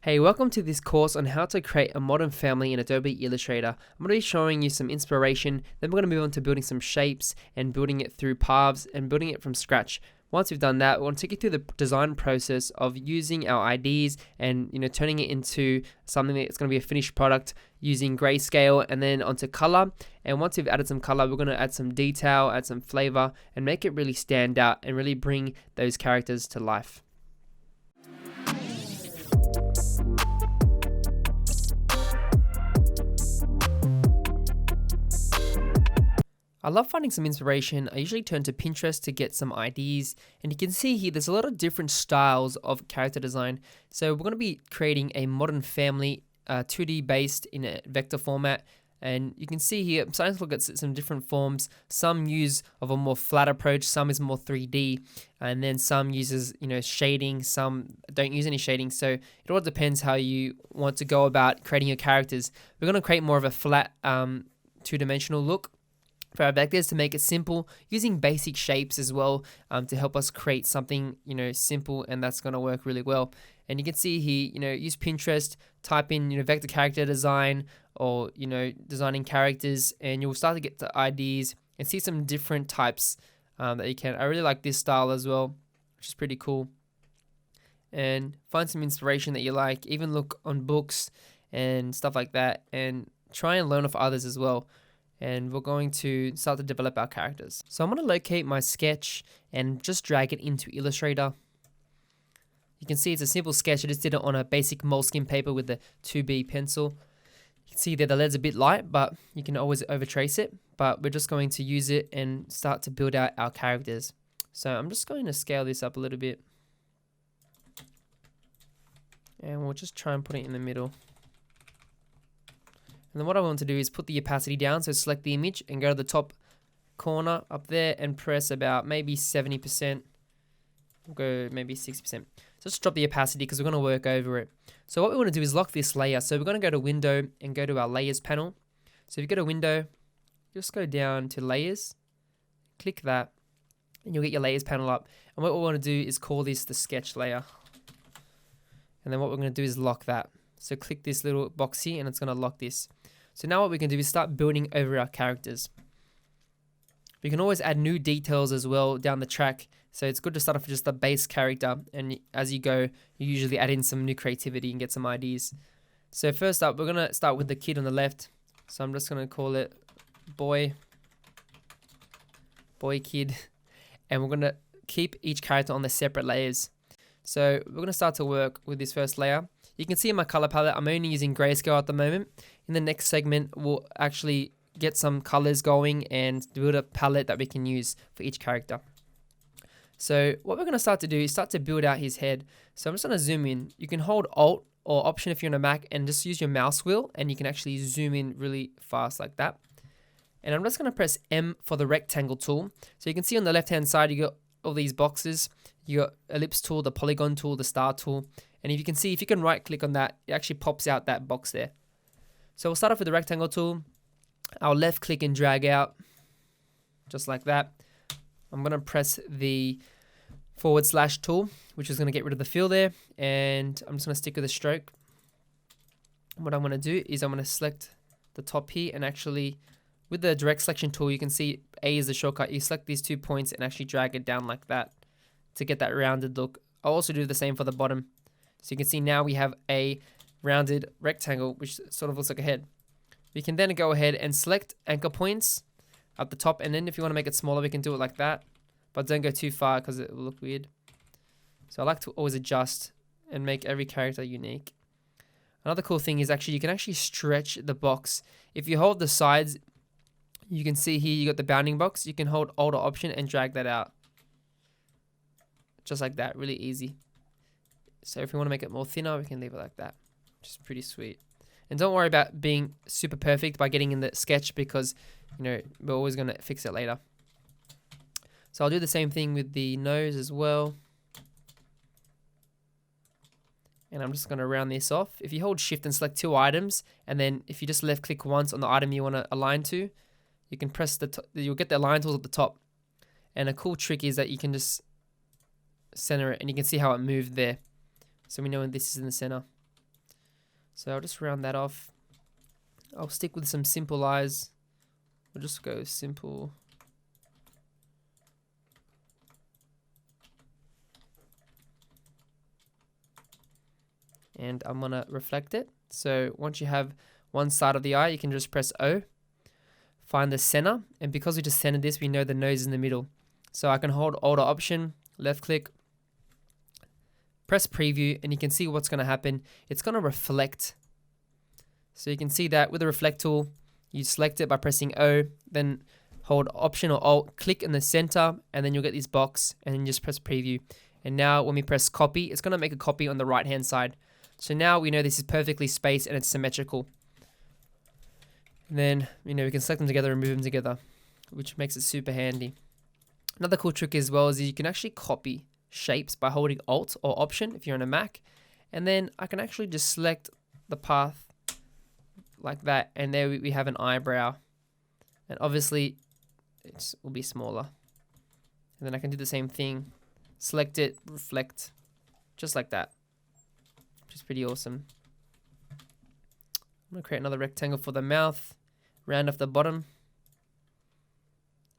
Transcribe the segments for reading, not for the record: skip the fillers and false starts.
Hey, welcome to this course on how to create a modern family in Adobe Illustrator. I'm going to be showing you some inspiration, then we're going to move on to building some shapes and building it through paths and building it from scratch. Once we've done that, we want to take you through the design process of using our IDs and turning it into something that's going to be a finished product using grayscale and then onto color. And once we've added some color, we're going to add some detail, add some flavor, and make it really stand out and really bring those characters to life. I love finding some inspiration. I usually turn to Pinterest to get some ideas, and you can see here there's a lot of different styles of character design. So we're going to be creating a modern family 2D based in a vector format, and you can see here I'm starting to look at some different forms. Some use of a more flat approach, some is more 3D, and then some uses shading, some don't use any shading. So it all depends how you want to go about creating your characters. We're going to create more of a flat two-dimensional look for our vectors to make it simple, using basic shapes as well to help us create something simple, and that's going to work really well. And you can see here, use Pinterest, type in vector character design or designing characters, and you'll start to get the ideas and see some different types that you can. I really like this style as well, which is pretty cool. And find some inspiration that you like, even look on books and stuff like that, and try and learn off others as well. And we're going to start to develop our characters. So I'm going to locate my sketch and just drag it into Illustrator. You can see it's a simple sketch. I just did it on a basic moleskin paper with the 2B pencil. You can see that the lead's a bit light, but you can always overtrace it. But we're just going to use it and start to build out our characters. So I'm just going to scale this up a little bit. And we'll just try and put it in the middle. And then what I want to do is put the opacity down. So select the image and go to the top corner up there and press about maybe 70%. We'll go maybe 60%. Just drop the opacity because we're going to work over it. So what we want to do is lock this layer. So we're going to go to Window and go to our Layers panel. So if you go to Window, just go down to Layers, click that, and you'll get your Layers panel up. And what we want to do is call this the Sketch layer. And then what we're going to do is lock that. So click this little box here and it's going to lock this. So now what we can do is start building over our characters. We can always add new details as well down the track. So it's good to start off with just the base character, and as you go, you usually add in some new creativity and get some ideas. So first up, we're going to start with the kid on the left. So I'm just going to call it boy kid, and we're going to keep each character on the separate layers. So we're going to start to work with this first layer. You can see in my color palette, I'm only using grayscale at the moment. In the next segment, we'll actually get some colors going and build a palette that we can use for each character. So what we're going to start to do is start to build out his head. So I'm just going to zoom in. You can hold Alt or Option if you're on a Mac and just use your mouse wheel, and you can actually zoom in really fast like that. And I'm just going to press M for the rectangle tool. So you can see on the left hand side, you got all these boxes. You got ellipse tool, the polygon tool, the star tool. And if you can see, if you can right click on that, it actually pops out that box there. So we'll start off with the rectangle tool. I'll left click and drag out, just like that. I'm going to press the / tool, which is going to get rid of the fill there. And I'm just going to stick with a stroke. What I'm going to do is I'm going to select the top here, and actually with the direct selection tool, you can see A is the shortcut. You select these 2 points and actually drag it down like that to get that rounded look. I'll also do the same for the bottom. So you can see now we have a rounded rectangle, which sort of looks like a head. We can then go ahead and select anchor points at the top, and then if you want to make it smaller, we can do it like that, but don't go too far because it will look weird. So I like to always adjust and make every character unique. Another cool thing is you can actually stretch the box. If you hold the sides, you can see here you got the bounding box. You can hold Alt or Option and drag that out. Just like that, really easy. So if we want to make it more thinner, we can leave it like that, which is pretty sweet. And don't worry about being super perfect by getting in the sketch, because we're always going to fix it later. So I'll do the same thing with the nose as well. And I'm just going to round this off. If you hold Shift and select 2 items, and then if you just left click once on the item you want to align to, you can press you'll get the align tools at the top. And a cool trick is that you can just center it, and you can see how it moved there. So we know when this is in the center. So I'll just round that off. I'll stick with some simple eyes. We'll just go simple. And I'm gonna reflect it. So once you have one side of the eye, you can just press O, find the center, and because we just centered this, we know the nose is in the middle. So I can hold Alt or Option, left click, press preview, and you can see what's gonna happen. It's gonna reflect. So you can see that with the reflect tool, you select it by pressing O, then hold Option or Alt, click in the center, and then you'll get this box, and then just press preview. And now when we press copy, it's gonna make a copy on the right hand side. So now we know this is perfectly spaced and it's symmetrical. And then, we can select them together and move them together, which makes it super handy. Another cool trick as well is you can actually copy shapes by holding Alt or Option if you're on a Mac. And then I can actually just select the path like that. And there we have an eyebrow. And obviously, it will be smaller. And then I can do the same thing. Select it, reflect, just like that. Which is pretty awesome. I'm going to create another rectangle for the mouth, round off the bottom,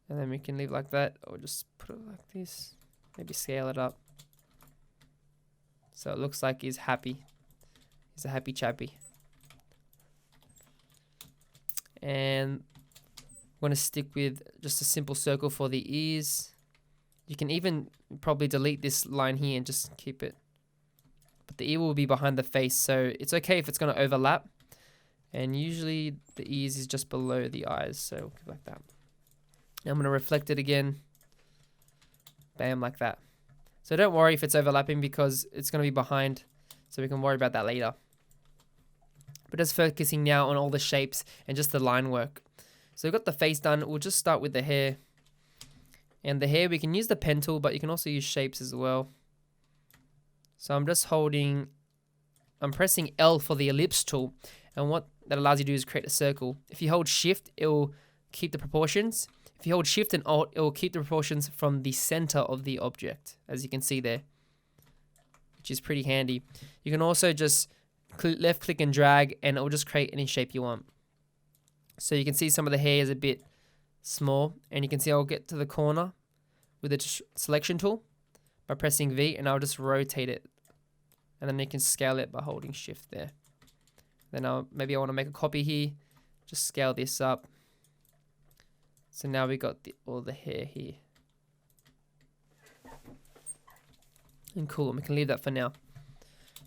and then we can leave like that, or just put it like this, maybe scale it up. So it looks like he's happy. He's a happy chappy. And I'm going to stick with just a simple circle for the ears. You can even probably delete this line here and just keep it. But the ear will be behind the face, so it's okay if it's going to overlap. And usually the ears is just below the eyes, so we'll keep it like that. Now I'm going to reflect it again. Bam, like that. So don't worry if it's overlapping because it's going to be behind, so we can worry about that later. But just focusing now on all the shapes and just the line work. So we've got the face done. We'll just start with the hair. And the hair, we can use the pen tool, but you can also use shapes as well. So I'm pressing L for the ellipse tool. And what that allows you to do is create a circle. If you hold Shift, it will keep the proportions. If you hold Shift and Alt, it will keep the proportions from the center of the object, as you can see there, which is pretty handy. You can also just left click and drag, and it will just create any shape you want. So you can see some of the hair is a bit small, and you can see I'll get to the corner with the selection tool by pressing V, and I'll just rotate it, and then you can scale it by holding Shift there. Then maybe I want to make a copy here, just scale this up. So now we got all the hair here. And cool, we can leave that for now.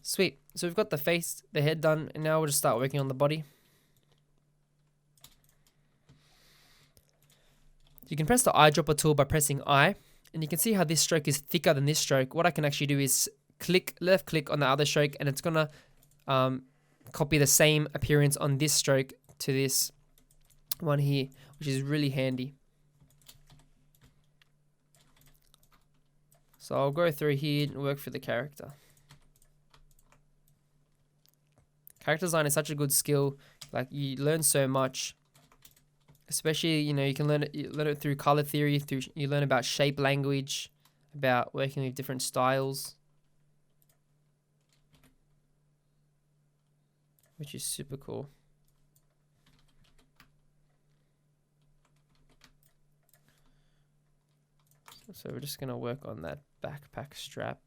Sweet, so we've got the face, the head done, and now we'll just start working on the body. You can press the eyedropper tool by pressing I, and you can see how this stroke is thicker than this stroke. What I can actually do is left click on the other stroke, and it's gonna copy the same appearance on this stroke to this one here, which is really handy. So I'll go through here and work for the character. Character design is such a good skill. Like, you learn so much. Especially, you can learn it through color theory, you learn about shape language, about working with different styles, which is super cool. So we're just going to work on that backpack strap.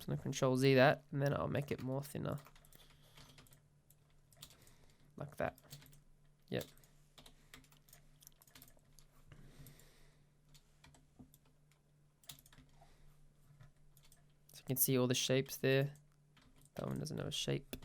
I'm going to Control Z that, and then I'll make it more thinner. Like that. Yep. So you can see all the shapes there. That one doesn't have a shape.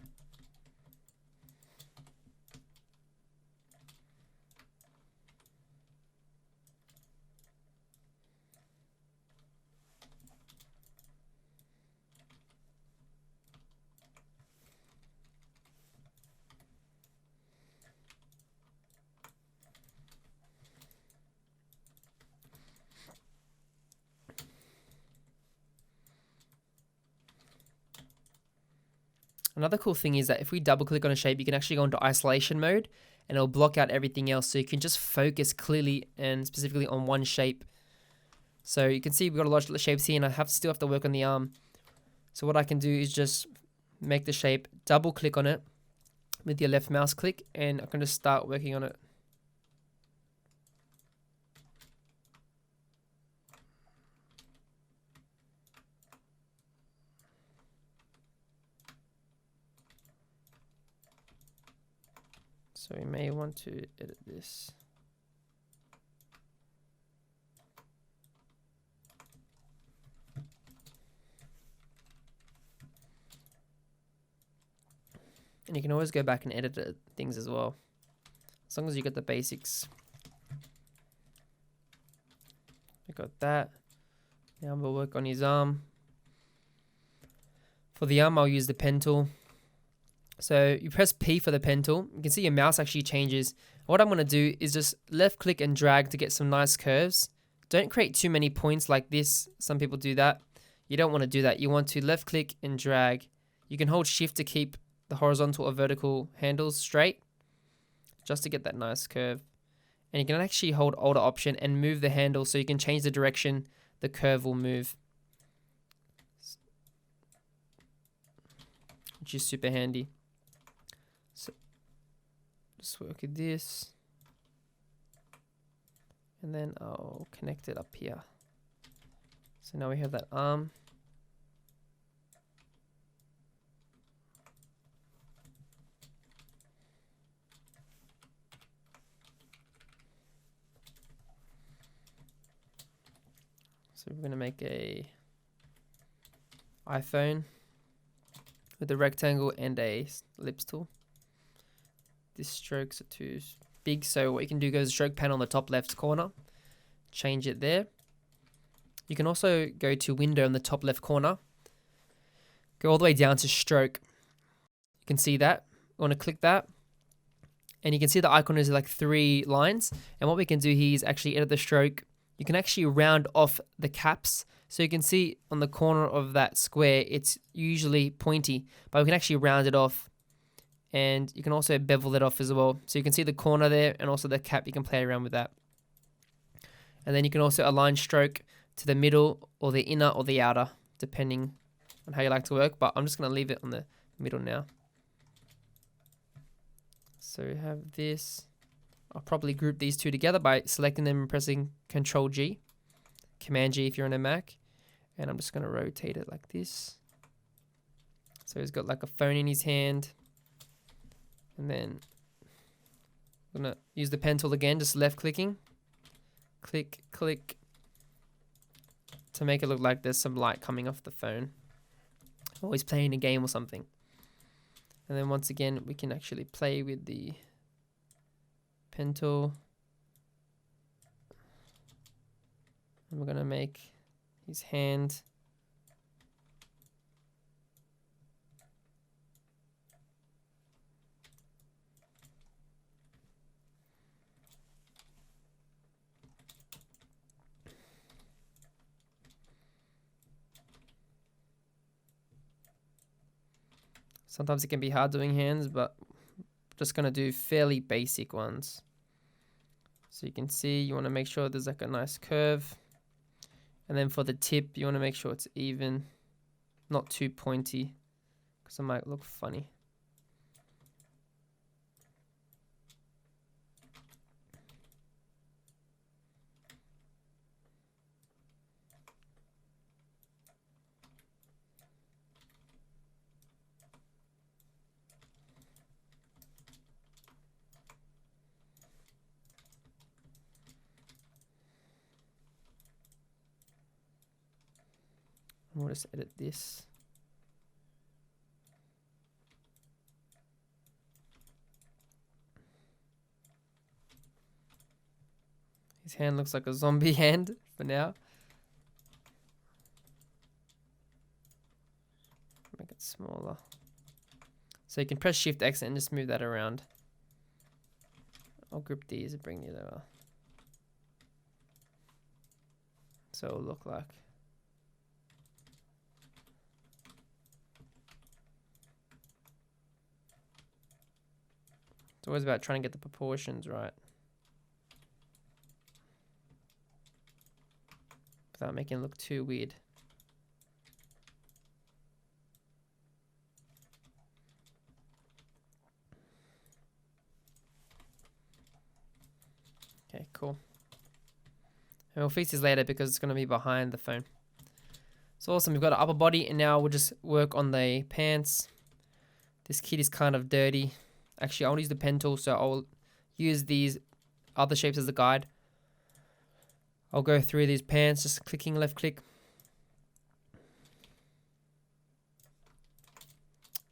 Another cool thing is that if we double click on a shape, you can actually go into isolation mode and it'll block out everything else. So you can just focus clearly and specifically on one shape, So you can see we've got a lot of shapes here, and I still have to work on the arm. So what I can do is just make the shape, double click on it with your left mouse click, and I can just start working on it. So we may want to edit this. And you can always go back and edit things as well, as long as you got the basics. I got that. Now we'll work on his arm. For the arm, I'll use the pen tool. So you press P for the pen tool. You can see your mouse actually changes. What I'm going to do is just left click and drag to get some nice curves. Don't create too many points like this. Some people do that. You don't want to do that. You want to left click and drag. You can hold shift to keep the horizontal or vertical handles straight, just to get that nice curve. And you can actually hold Alt Option and move the handle so you can change the direction the curve will move, which is super handy. So just work with this, and then I'll connect it up here. So now we have that arm. So we're going to make a iPhone with a rectangle and a ellipse tool. This strokes are too big, so what you can do is stroke pen on the top left corner, change it there. You can also go to window in the top left corner, go all the way down to stroke. You can see that. You want to click that, and you can see the icon is like 3 lines. And what we can do here is actually edit the stroke. You can actually round off the caps. So you can see on the corner of that square, it's usually pointy, but we can actually round it off. And you can also bevel it off as well. So you can see the corner there and also the cap. You can play around with that. And then you can also align stroke to the middle or the inner or the outer, depending on how you like to work. But I'm just going to leave it on the middle now. So we have this. I'll probably group these two together by selecting them and pressing Control G, Command G if you're on a Mac. And I'm just going to rotate it like this. So he's got like a phone in his hand. And then I'm going to use the pen tool again, just left clicking. Click, click. To make it look like there's some light coming off the phone. Or he's playing a game or something. And then once again, we can actually play with the pen tool. And we're going to make his hand. Sometimes it can be hard doing hands, but I'm just going to do fairly basic ones. So you can see you want to make sure there's like a nice curve. And then for the tip, you want to make sure it's even, not too pointy, because it might look funny. We'll just edit this. His hand looks like a zombie hand for now. Make it smaller. So you can press Shift X and just move that around. I'll group these and bring it over. So it'll look like. It's always about trying to get the proportions right. without making it look too weird. Okay, cool. And we'll fix this later because it's going to be behind the phone. So awesome, we've got an upper body, and now we'll just work on the pants. This kit is kind of dirty. Actually, I want to use the pen tool, so I'll use these other shapes as a guide. I'll go through these pants, just clicking left click.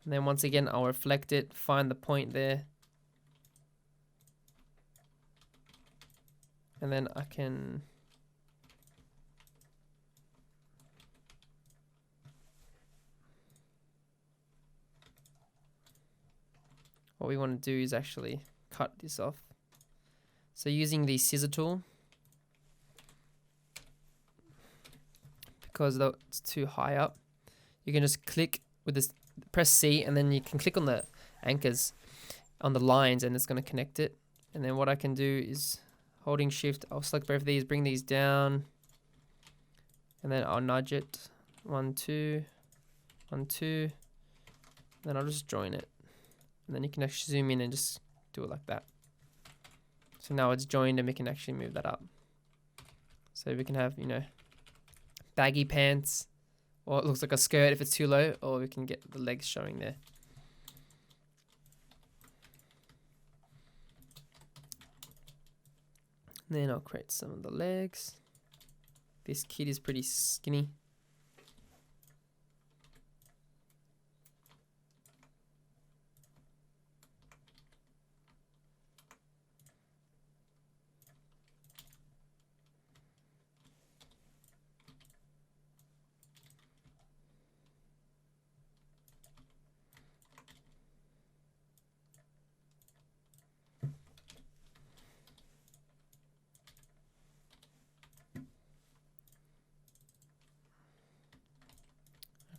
And then once again, I'll reflect it, find the point there. And then I can what we want to do is actually cut this off. So using the scissor tool, because it's too high up, you can just click with this, press C, and then you can click on the anchors on the lines, and it's going to connect it. And then what I can do is holding shift, I'll select both of these, bring these down, and then I'll nudge it. 1, 2, 1, 2. Then I'll just join it. And then you can actually zoom in and just do it like that. So now it's joined, and we can actually move that up. So we can have, you know, baggy pants, or it looks like a skirt if it's too low, or we can get the legs showing there. Then I'll create some of the legs. This kid is pretty skinny.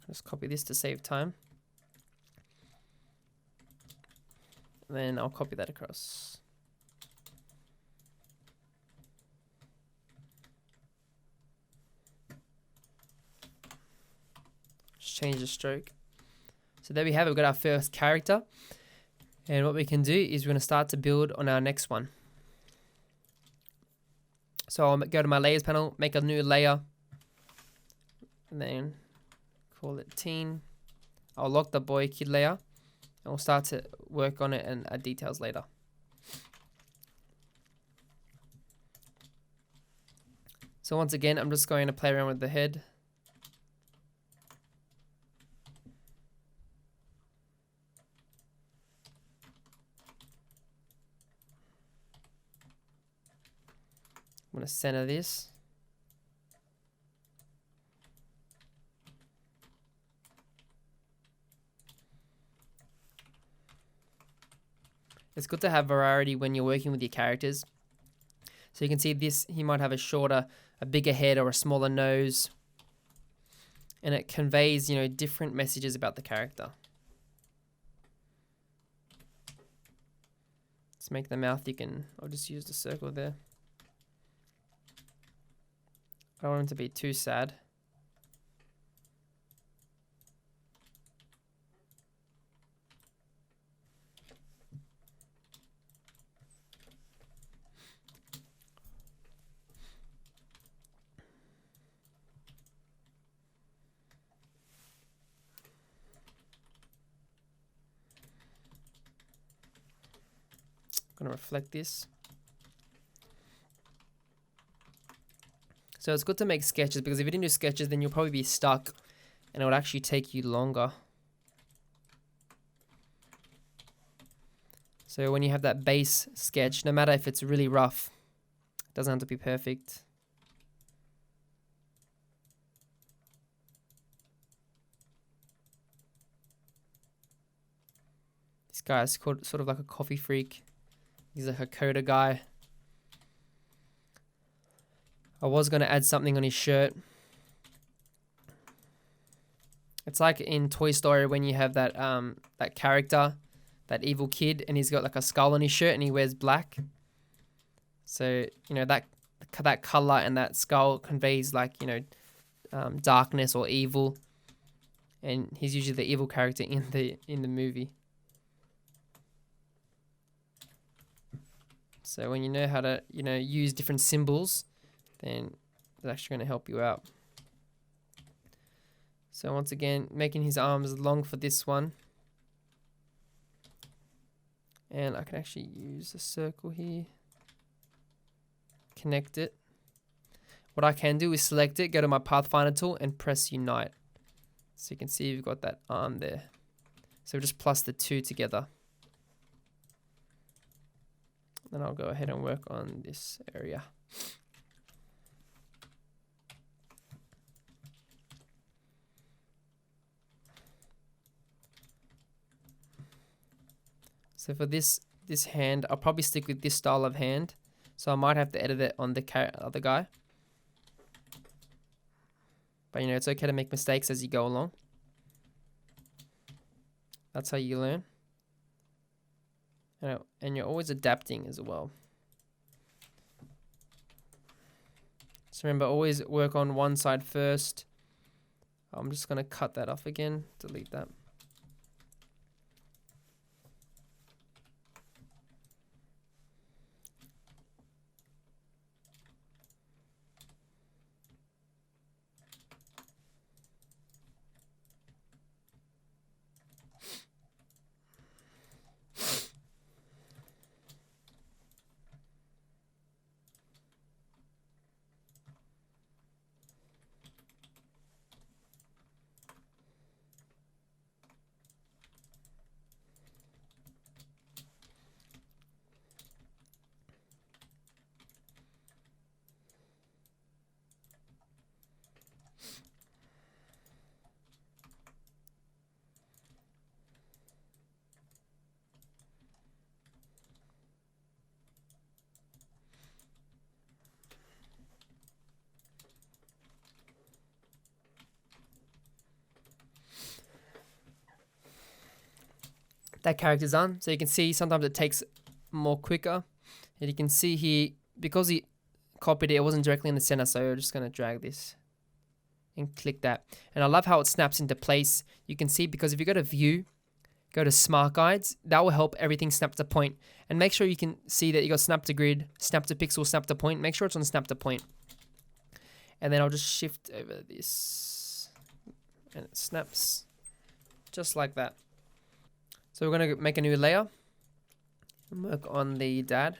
Just copy this to save time. And then I'll copy that across. Just change the stroke. So there we have it, we've got our first character. And what we can do is we're going to start to build on our next one. So I'll go to my layers panel, make a new layer, and then call it teen. I'll lock the boy kid layer, and we'll start to work on it and add details later. So once again, I'm just going to play around with the head. I'm going to center this. It's good to have variety when you're working with your characters. So you can see this, he might have a bigger head or a smaller nose. And it conveys, you know, different messages about the character. Let's make the mouth, I'll just use the circle there. I don't want him to be too sad. I'm going to reflect this. So it's good to make sketches, because if you didn't do sketches, then you'll probably be stuck and it would actually take you longer. So when you have that base sketch, no matter if it's really rough, it doesn't have to be perfect. This guy is sort of like a coffee freak. He's like a coder guy. I was going to add something on his shirt. It's like in Toy Story when you have that that character, that evil kid, and he's got like a skull on his shirt and he wears black. So, you know, that that color and that skull conveys like, darkness or evil, and he's usually the evil character in the movie. So when you know how to use different symbols, then it's actually going to help you out. So once again, making his arms long for this one, and I can actually use a circle here, connect it. What I can do is select it, go to my Pathfinder tool and press Unite. So you can see you've got that arm there. So just plus the two together. Then I'll go ahead and work on this area. So for this hand, I'll probably stick with this style of hand. So I might have to edit it on the other guy. But it's okay to make mistakes as you go along. That's how you learn. And you're always adapting as well. So remember, always work on one side first. I'm just going to cut that off again, delete that. That character's on, so you can see sometimes it takes more quicker, and you can see here, because he copied it, it wasn't directly in the center, so we're just going to drag this and click that. And I love how it snaps into place. You can see, because if you go to view, go to smart guides, that will help everything snap to point. And make sure you can see that you got snap to grid, snap to pixel, snap to point. Make sure it's on snap to point. And then I'll just shift over this, and it snaps just like that. So we're going to make a new layer and work on the dad.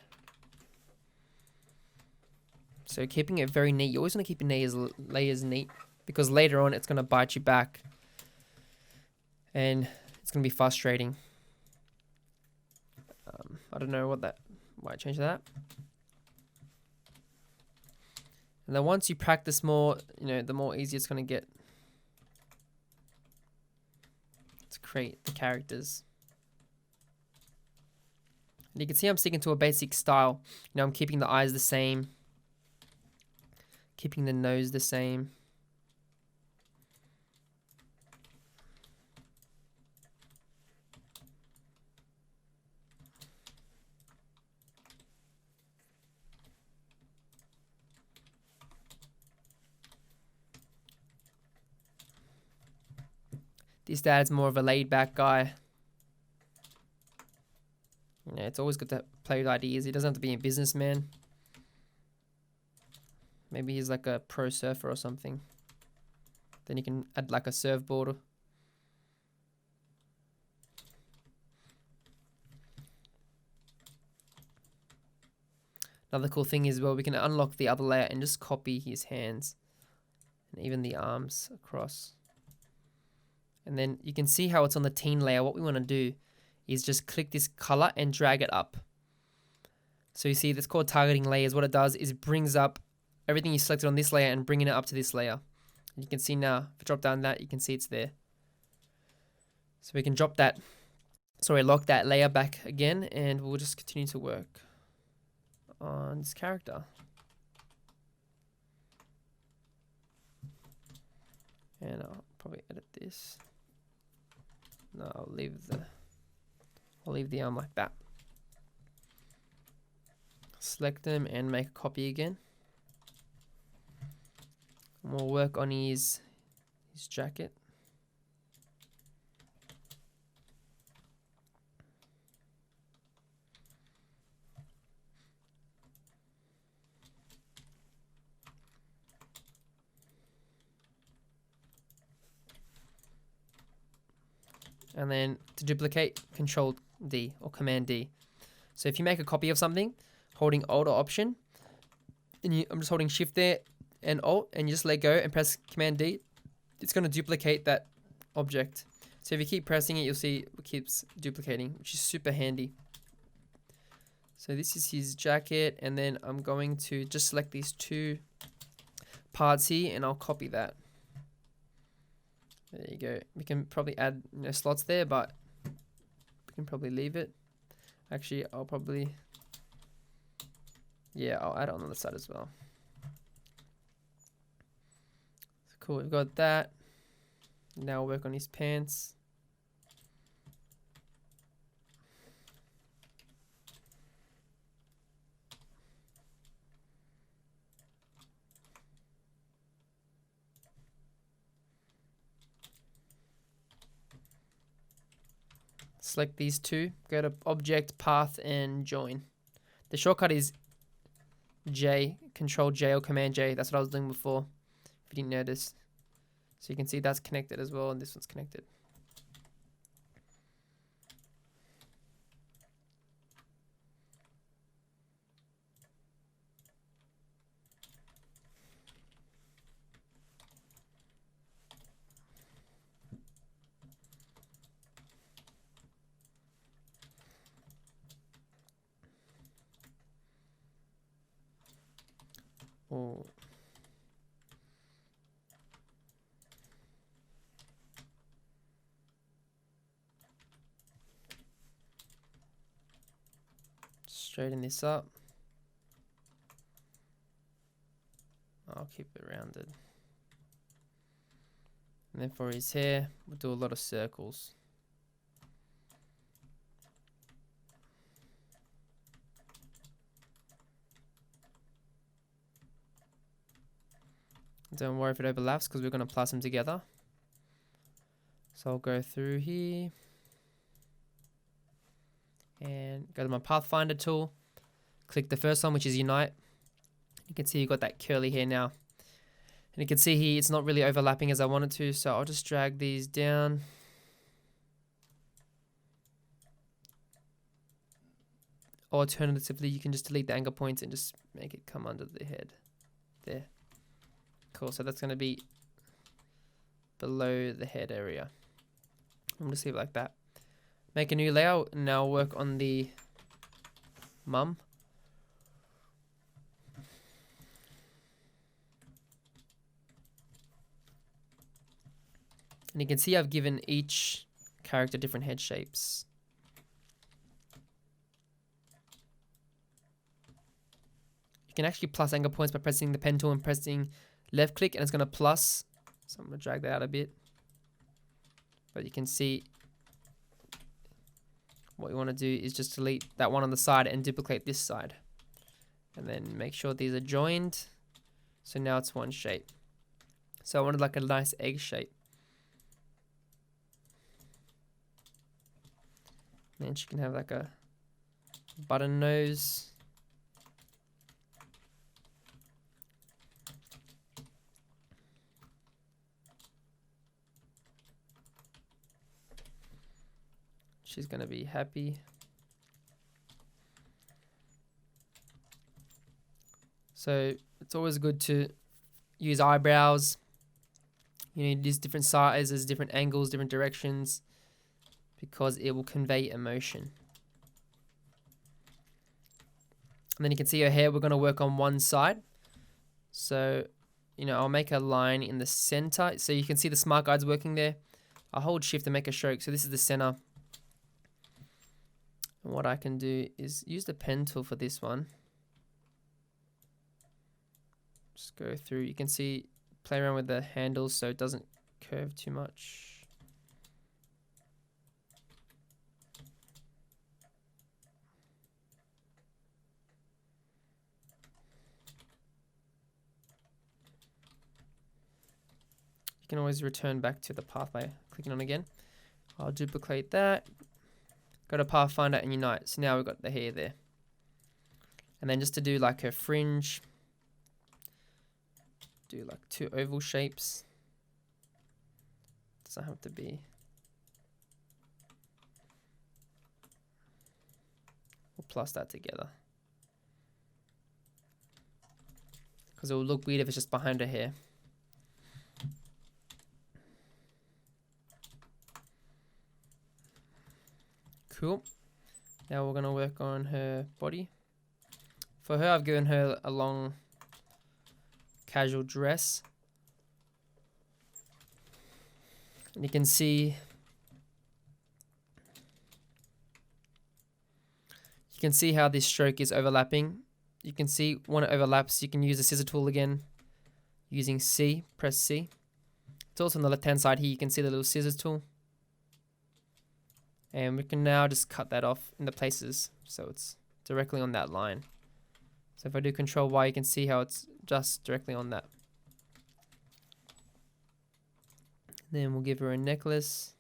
So keeping it very neat. You always want to keep your layers neat, because later on it's going to bite you back and it's going to be frustrating. I don't know what that might change that. And then once you practice more, the more easy it's going to get to create the characters. And you can see I'm sticking to a basic style. I'm keeping the eyes the same, keeping the nose the same. This dad's more of a laid-back guy. It's always good to play with ideas. He doesn't have to be a businessman. Maybe he's like a pro surfer or something. Then you can add like a surfboard. Another cool thing is, well, we can unlock the other layer and just copy his hands and even the arms across. And then you can see how it's on the teen layer. What we want to do is just click this color and drag it up. So you see, that's called targeting layers. What it does is it brings up everything you selected on this layer and bringing it up to this layer. And you can see now, if I drop down that, you can see it's there. So we can lock that layer back again, and we'll just continue to work on this character. And I'll probably edit this. No, I'll leave the arm like that. Select them and make a copy again. We'll work on his jacket. And then to duplicate, Control D or Command D. So if you make a copy of something, holding Alt or Option, and I'm just holding Shift there and Alt, and you just let go and press Command D, it's going to duplicate that object. So if you keep pressing it, you'll see it keeps duplicating, which is super handy. So this is his jacket, and then I'm going to just select these two parts here, and I'll copy that. There you go. We can probably add slots there, but we can probably leave it. Actually, I'll probably, yeah, I'll add it on the other side as well. Cool, we've got that. Now we'll work on his pants. Select these two, go to Object, Path, and Join. The shortcut is J, Control J or Command J. That's what I was doing before, if you didn't notice. So you can see that's connected as well, and this one's connected. Oh. Straighten this up. I'll keep it rounded. And then for his hair, we'll do a lot of circles. Don't worry if it overlaps because we're going to plus them together. So I'll go through here and go to my Pathfinder tool. Click the first one, which is Unite. You can see you've got that curly hair now. And you can see here it's not really overlapping as I want it to, so I'll just drag these down. Alternatively, you can just delete the anchor points and just make it come under the head. There. Cool, so that's going to be below the head area. I'm going to leave it like that. Make a new layer, and now work on the mum. And you can see I've given each character different head shapes. You can actually plus anchor points by pressing the pen tool and pressing left click, and it's going to plus. So I'm going to drag that out a bit. But you can see what you want to do is just delete that one on the side and duplicate this side. And then make sure these are joined. So now it's one shape. So I wanted like a nice egg shape. And then she can have like a button nose. She's going to be happy. So it's always good to use eyebrows. You need these different sizes, different angles, different directions, because it will convey emotion. And then you can see her hair. We're going to work on one side. So, I'll make a line in the center. So you can see the smart guides working there. I'll hold shift to make a stroke. So this is the center. And what I can do is use the pen tool for this one. Just go through. You can see, play around with the handles so it doesn't curve too much. can always return back to the path by clicking on again. I'll duplicate that. Go to Pathfinder and Unite. So now we've got the hair there. And then just to do like a fringe, do like 2 oval shapes. Doesn't have to be. We'll plus that together. Because it will look weird if it's just behind her hair. Cool. Now we're going to work on her body. For her, I've given her a long casual dress. And you can see how this stroke is overlapping. You can see when it overlaps, you can use the scissor tool again using C, press C. It's also on the left hand side here, you can see the little scissors tool. And we can now just cut that off in the places so it's directly on that line. So if I do Control Y, you can see how it's just directly on that. Then we'll give her a necklace.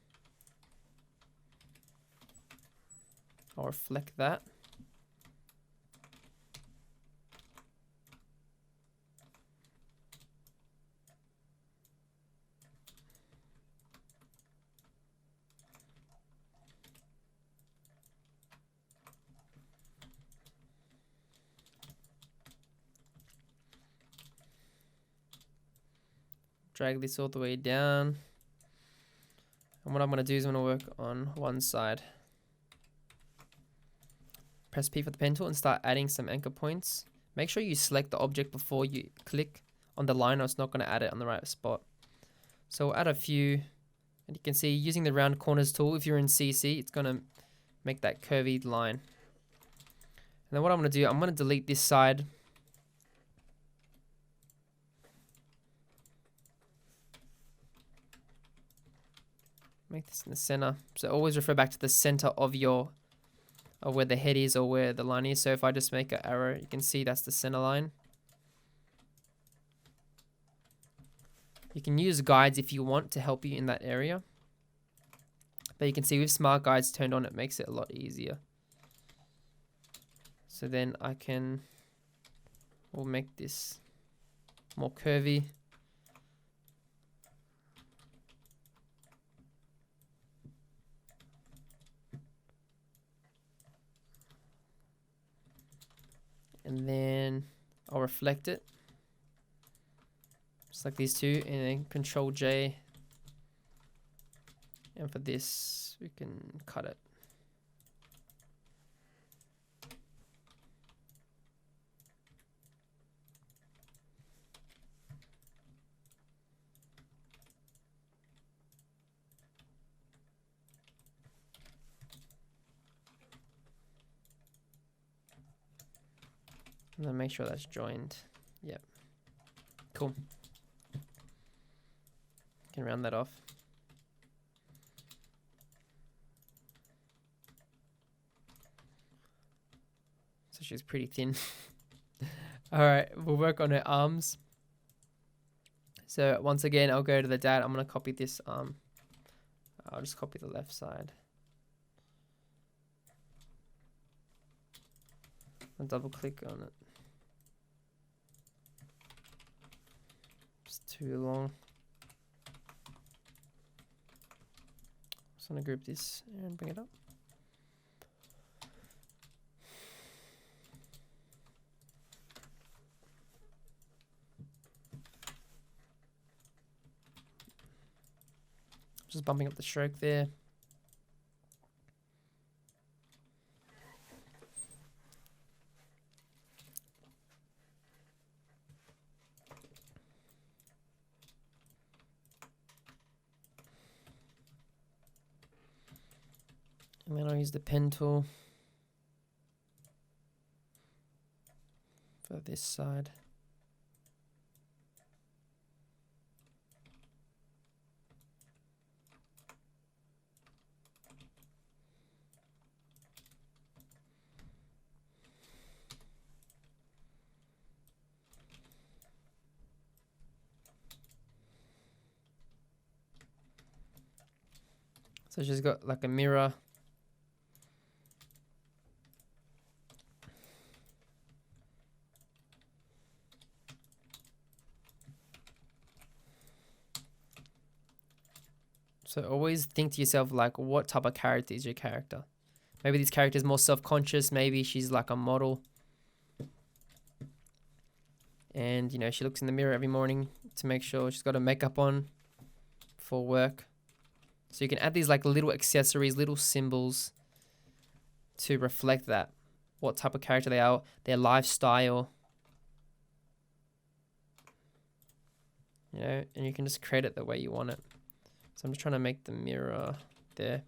I'll reflect that. Drag this all the way down. And what I'm going to do is I'm going to work on one side. Press P for the pen tool and start adding some anchor points. Make sure you select the object before you click on the line or it's not going to add it on the right spot. So we'll add a few. And you can see using the round corners tool, if you're in CC, it's going to make that curvy line. And then what I'm going to do, I'm going to delete this side. Make this in the center. So always refer back to the center of where the head is or where the line is. So if I just make an arrow, you can see that's the center line. You can use guides if you want to help you in that area. But you can see with smart guides turned on, it makes it a lot easier. So then we'll make this more curvy. And then I'll reflect it. Just like these two. And then Control J. And for this, we can cut it. And then make sure that's joined. Yep. Cool. Can round that off. So she's pretty thin. Alright, we'll work on her arms. So once again, I'll go to the dad. I'm going to copy this arm. I'll just copy the left side. I'll double click on it. It's too long. Just want to group this and bring it up. Just bumping up the stroke there. And then I'll use the pen tool for this side. So she's got like a mirror. So always think to yourself, like, what type of character is your character? Maybe this character is more self-conscious. Maybe she's like a model. And, you know, she looks in the mirror every morning to make sure she's got her makeup on for work. So you can add these like little accessories, little symbols to reflect that, what type of character they are, their lifestyle. You know, and you can just create it the way you want it. So I'm just trying to make the mirror there.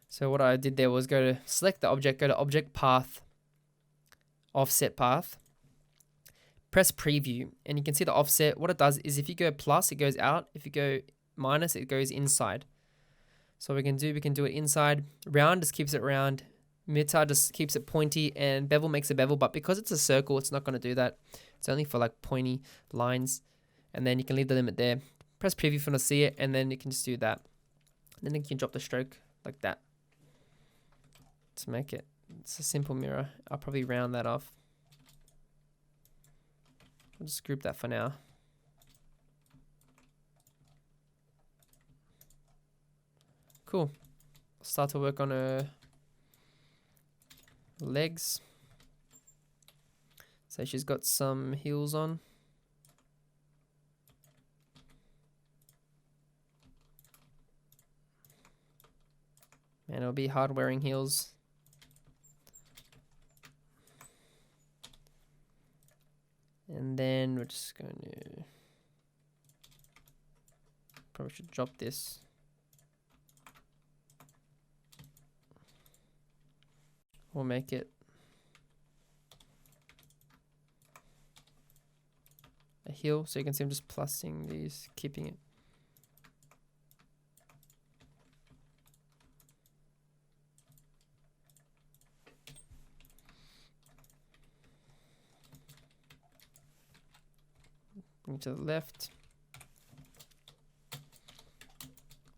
So what I did there was go to select the object, go to object path, offset path, press preview, and you can see the offset. What it does is if you go plus, it goes out. If you go minus, it goes inside. So what we can do it inside. Round just keeps it round. Meta just keeps it pointy, and bevel makes a bevel, but because it's a circle, it's not going to do that. It's only for like pointy lines. And then you can leave the limit there. Press preview if you want to see it, and then you can just do that. And then you can drop the stroke like that to make it. It's a simple mirror. I'll probably round that off. I'll just group that for now. Cool. I'll start to work on her legs. So she's got some heels on. And it'll be hard wearing heels. And then we're just going to probably should drop this. We'll make it a heel, so you can see I'm just plussing these, keeping it. Bring it to the left.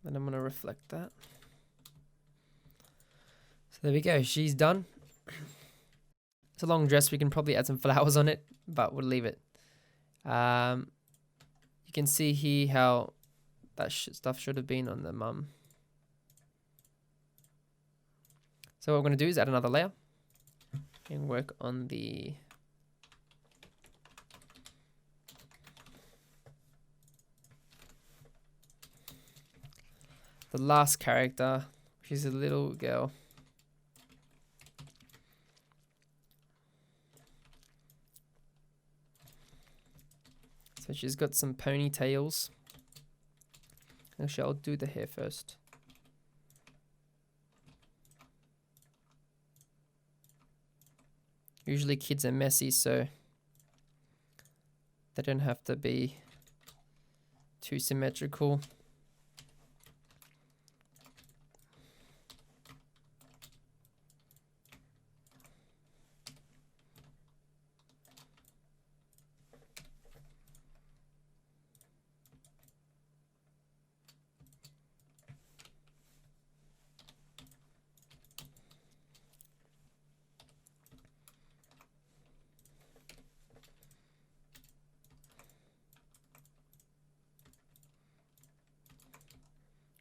Then I'm going to reflect that. So there we go. She's done. It's a long dress. We can probably add some flowers on it, but we'll leave it. You can see here how that stuff should have been on the mum. So what we're going to do is add another layer and work on the last character. She's a little girl. So she's got some ponytails. Actually, I'll do the hair first. Usually kids are messy, so they don't have to be too symmetrical.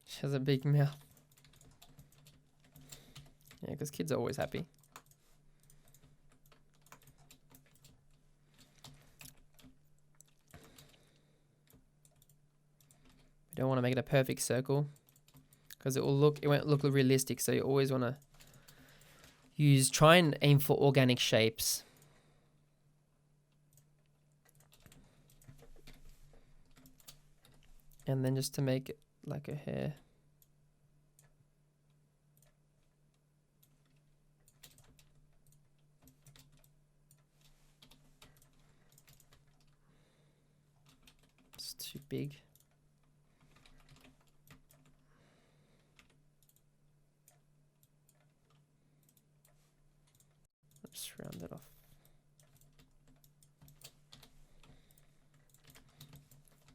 She has a big mouth. Yeah, because kids are always happy. We don't want to make it a perfect circle because it won't look realistic. So you always want to try and aim for organic shapes. And then just to make it like a hair. It's too big. Let's round it off.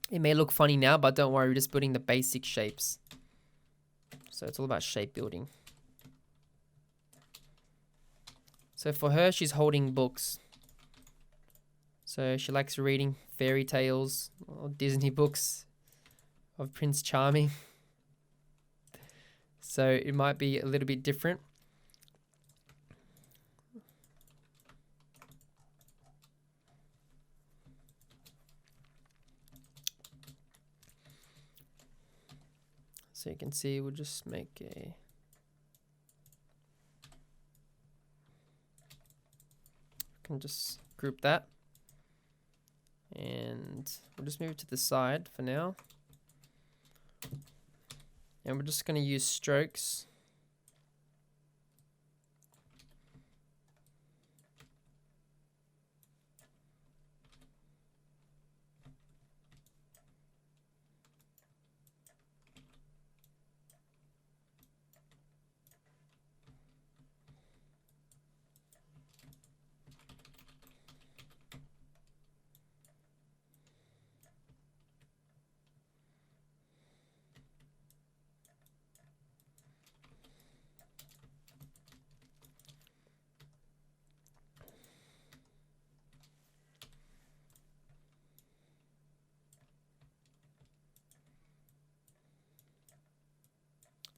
It may look funny now, but don't worry, we're just putting the basic shapes. So it's all about shape building. So for her, she's holding books. So she likes reading fairy tales or Disney books of Prince Charming. So it might be a little bit different. So you can see we'll just make a can just group that, and we'll just move it to the side for now, and we're just going to use strokes.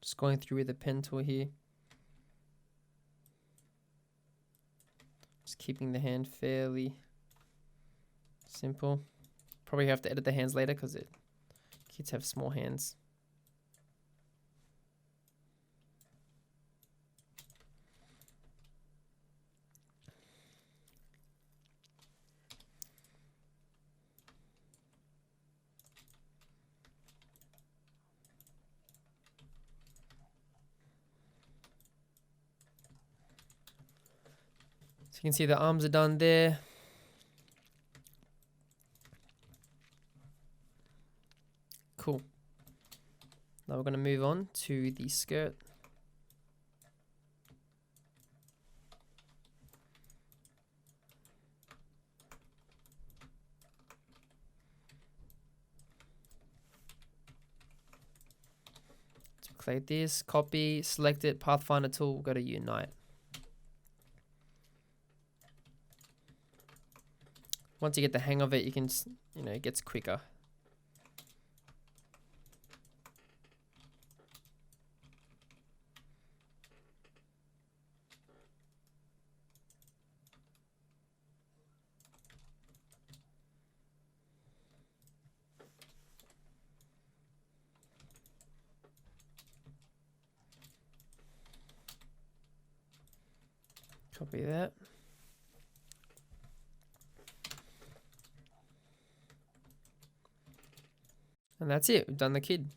Just going through with the pen tool here. Just keeping the hand fairly simple. Probably have to edit the hands later because kids have small hands. So you can see the arms are done there. Cool. Now we're going to move on to the skirt. So click this, copy, select it, Pathfinder tool, we'll go to Unite. Once you get the hang of it, you can, it gets quicker. Copy that. And that's it, we've done the kid.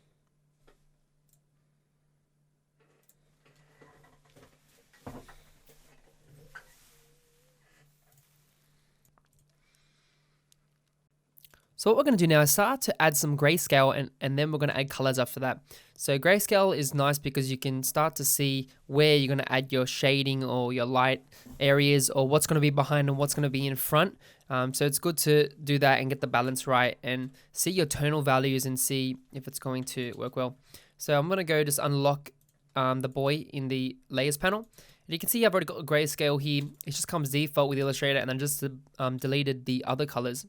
So what we're going to do now is start to add some grayscale, and then we're going to add colors after that. So grayscale is nice because you can start to see where you're going to add your shading or your light areas, or what's going to be behind and what's going to be in front. So it's good to do that and get the balance right and see your tonal values and see if it's going to work well. So I'm going to go just unlock the boy in the layers panel. And you can see I've already got a grayscale here. It just comes default with Illustrator, and then just deleted the other colors.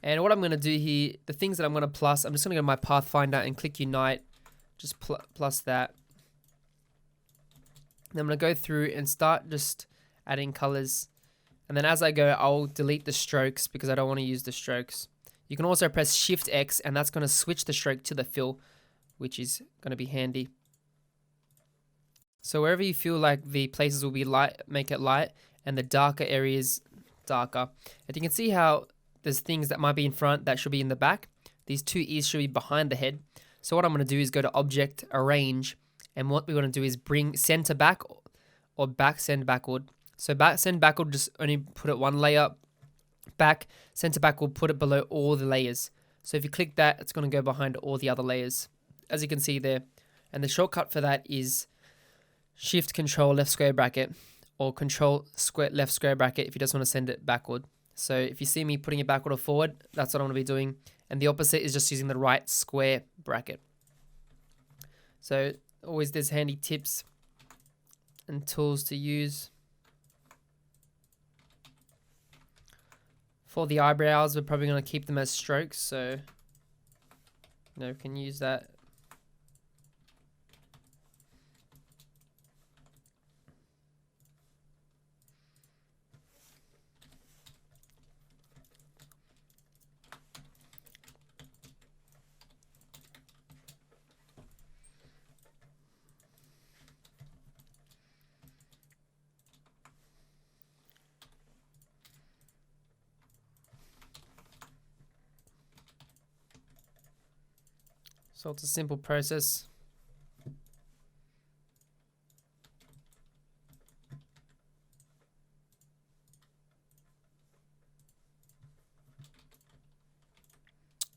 And what I'm going to do here, the things that I'm going to plus, I'm just going to go to my Pathfinder and click Unite, just plus that. Then I'm going to go through and start just adding colors. And then as I go, I'll delete the strokes because I don't want to use the strokes. You can also press Shift X, and that's going to switch the stroke to the fill, which is going to be handy. So wherever you feel like the places will be light, make it light, and the darker areas darker. And you can see how there's things that might be in front that should be in the back. These two ears should be behind the head. So what I'm going to do is go to Object, Arrange, and what we want to do is bring center back or back send backward. So back send backward, just only put it one layer back. Center back will put it below all the layers. So if you click that, it's going to go behind all the other layers, as you can see there. And the shortcut for that is Shift Control left square bracket, or Control left square bracket if you just want to send it backward. So if you see me putting it backward or forward, that's what I'm going to be doing. And the opposite is just using the right square bracket. So always there's handy tips and tools to use. For the eyebrows, we're probably going to keep them as strokes, so we can use that. So it's a simple process.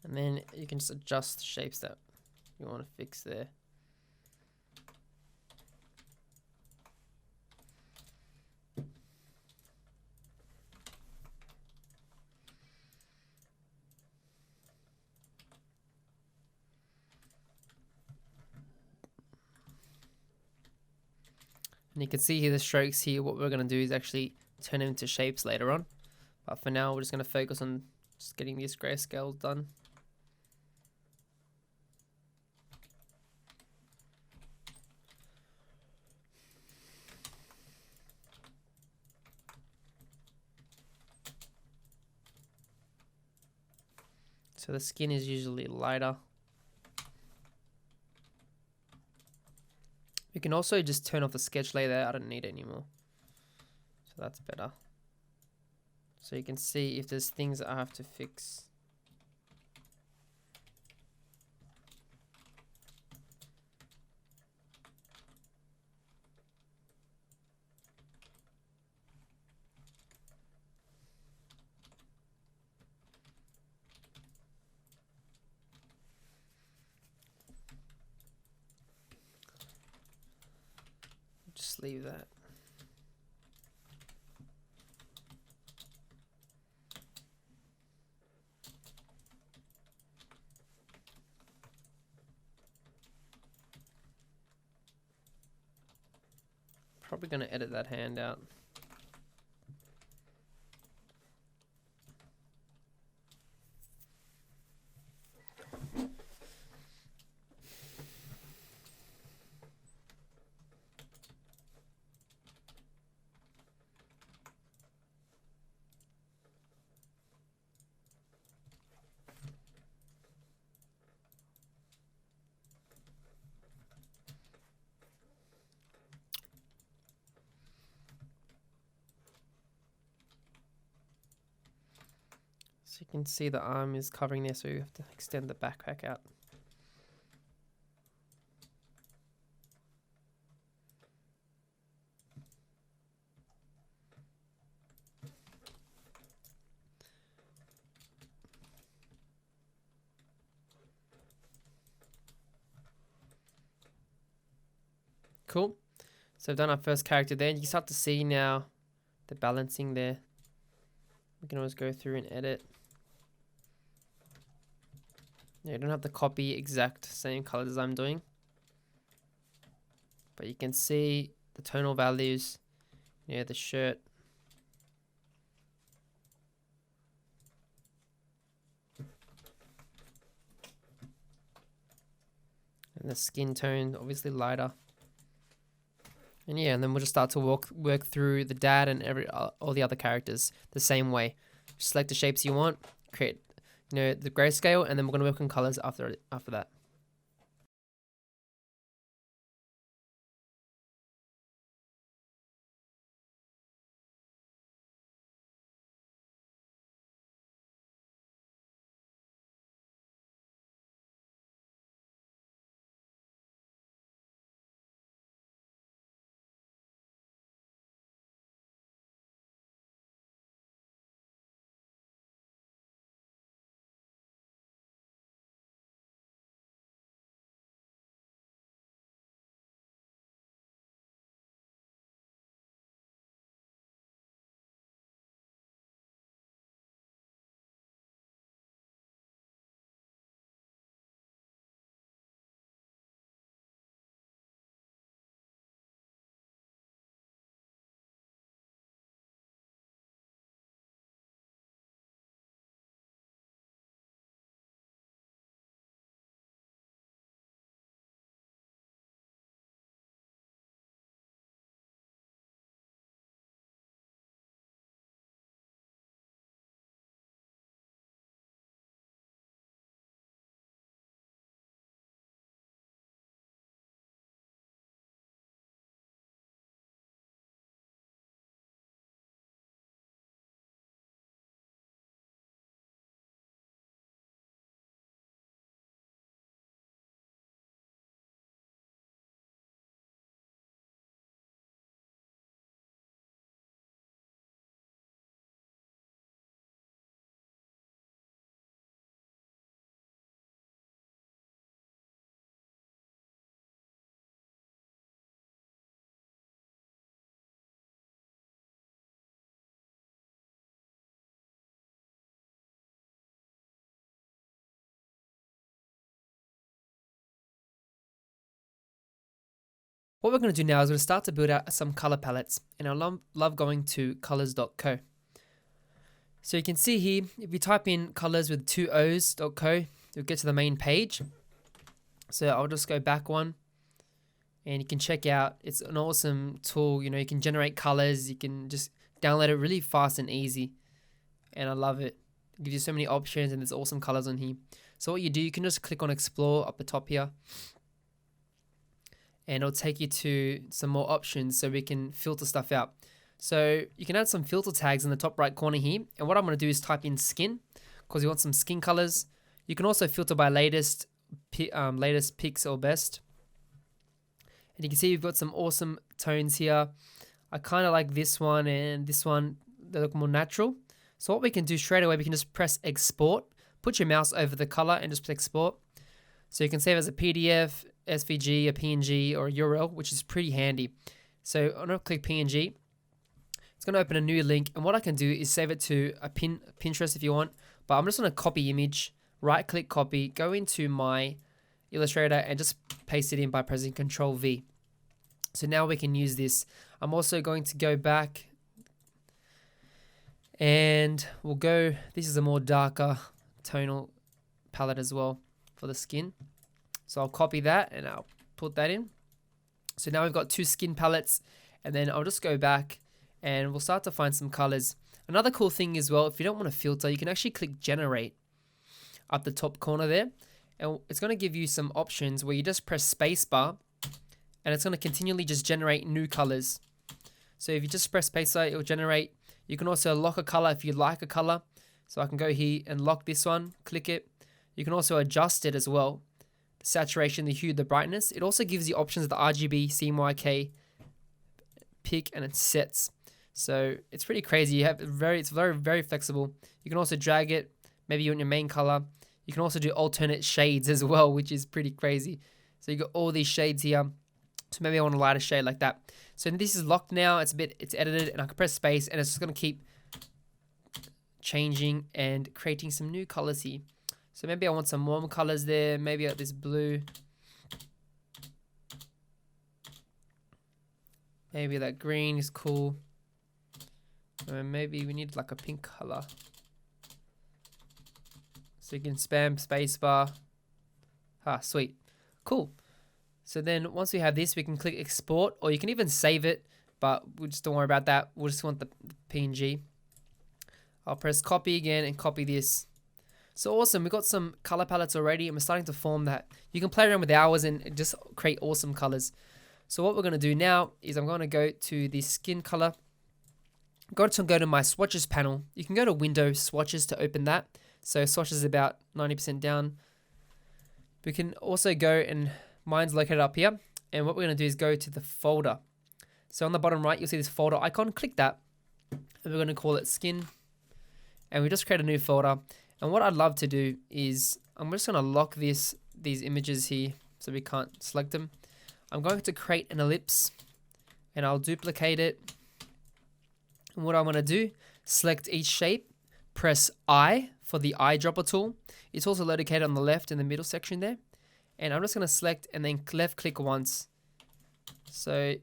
And then you can just adjust the shapes that you want to fix there. And you can see here the strokes here. What we're going to do is actually turn them into shapes later on. But for now, we're just going to focus on just getting these grayscales done. So the skin is usually lighter. You can also just turn off the sketch layer there. I don't need it anymore. So that's better. So you can see if there's things that I have to fix. Just leave that. Probably going to edit that hand out. So you can see the arm is covering there, so you have to extend the backpack out. Cool. So I've done our first character there. You can start to see now the balancing there. We can always go through and edit. Yeah, you don't have to copy exact same colors as I'm doing. But you can see the tonal values, the shirt. And the skin tone, obviously lighter. And yeah, and then we'll just start to work through the dad and all the other characters the same way. Just select the shapes you want, create the grayscale, and then we're going to work on colors after that. What we're going to do now is we're going to start to build out some color palettes, and I love going to colors.co. So you can see here, if you type in colors with 2 O's.co, you'll get to the main page. So I'll just go back one, and you can check out, it's an awesome tool. You know, you can generate colors, you can just download it really fast and easy, and I love it. It gives you so many options, and there's awesome colors on here. So what you do, you can just click on explore up the top here, and it'll take you to some more options so we can filter stuff out. So you can add some filter tags in the top right corner here, and what I'm going to do is type in skin because we want some skin colors. You can also filter by latest picks or best, and you can see we've got some awesome tones here. I kind of like this one and this one, they look more natural. So what we can do straight away, we can just press export, put your mouse over the color and just press export. So you can save as a PDF, SVG, a PNG, or a URL, which is pretty handy. So I'm going to click PNG. It's going to open a new link, and what I can do is save it to a Pinterest if you want, but I'm just going to copy image, right click copy, go into my Illustrator and just paste it in by pressing Ctrl V. So now we can use this. I'm also going to go back and we'll go, this is a more darker tonal palette as well for the skin. So I'll copy that and I'll put that in. So now we've got 2 skin palettes, and then I'll just go back and we'll start to find some colors. Another cool thing as well, if you don't want to filter, you can actually click generate up the top corner there, and it's going to give you some options where you just press spacebar and it's going to continually just generate new colors. So if you just press spacebar, it will generate. You can also lock a color if you like a color. So I can go here and lock this one, click it. You can also adjust it as well. The saturation, the hue, the brightness. It also gives you options of the RGB, CMYK, pick, and it sets. So it's pretty crazy. You have it's very flexible. You can also drag it, maybe you want your main color. You can also do alternate shades as well, which is pretty crazy. So you got all these shades here. So maybe I want a lighter shade like that. So this is locked now. It's edited, and I can press space, and it's just gonna keep changing and creating some new colors here. So maybe I want some warm colors there. Maybe this blue. Maybe that green is cool. Maybe we need like a pink color. So you can spam spacebar. Sweet. Cool. So then once we have this, we can click export, or you can even save it, but we just don't worry about that. We'll just want the PNG. I'll press copy again and copy this. So awesome. We've got some color palettes already, and we're starting to form that. You can play around with hours and just create awesome colors. So what we're going to do now is I'm going to go to the skin color. Go to my swatches panel. You can go to window swatches to open that. So swatches is about 90% down. We can also go, and mine's located up here. And what we're going to do is go to the folder. So on the bottom right, you'll see this folder icon. Click that. And we're going to call it skin. And we just create a new folder. And what I'd love to do is I'm just going to lock these images here so we can't select them. I'm going to create an ellipse, and I'll duplicate it. And what I'm going to do, select each shape, press I for the eyedropper tool. It's also located on the left in the middle section there. And I'm just going to select and then left click once. So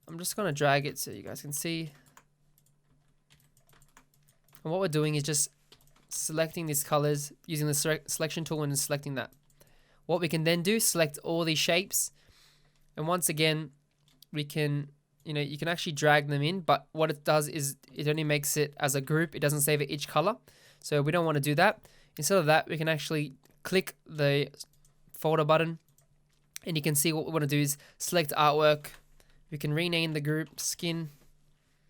I'm just going to drag it so you guys can see. And what we're doing is just selecting these colors using the selection tool and selecting that. What we can then do, select all these shapes. And once again, we can, you can actually drag them in, but what it does is it only makes it as a group. It doesn't save it each color. So we don't want to do that. Instead of that, we can actually click the folder button, and you can see what we want to do is select artwork. We can rename the group skin.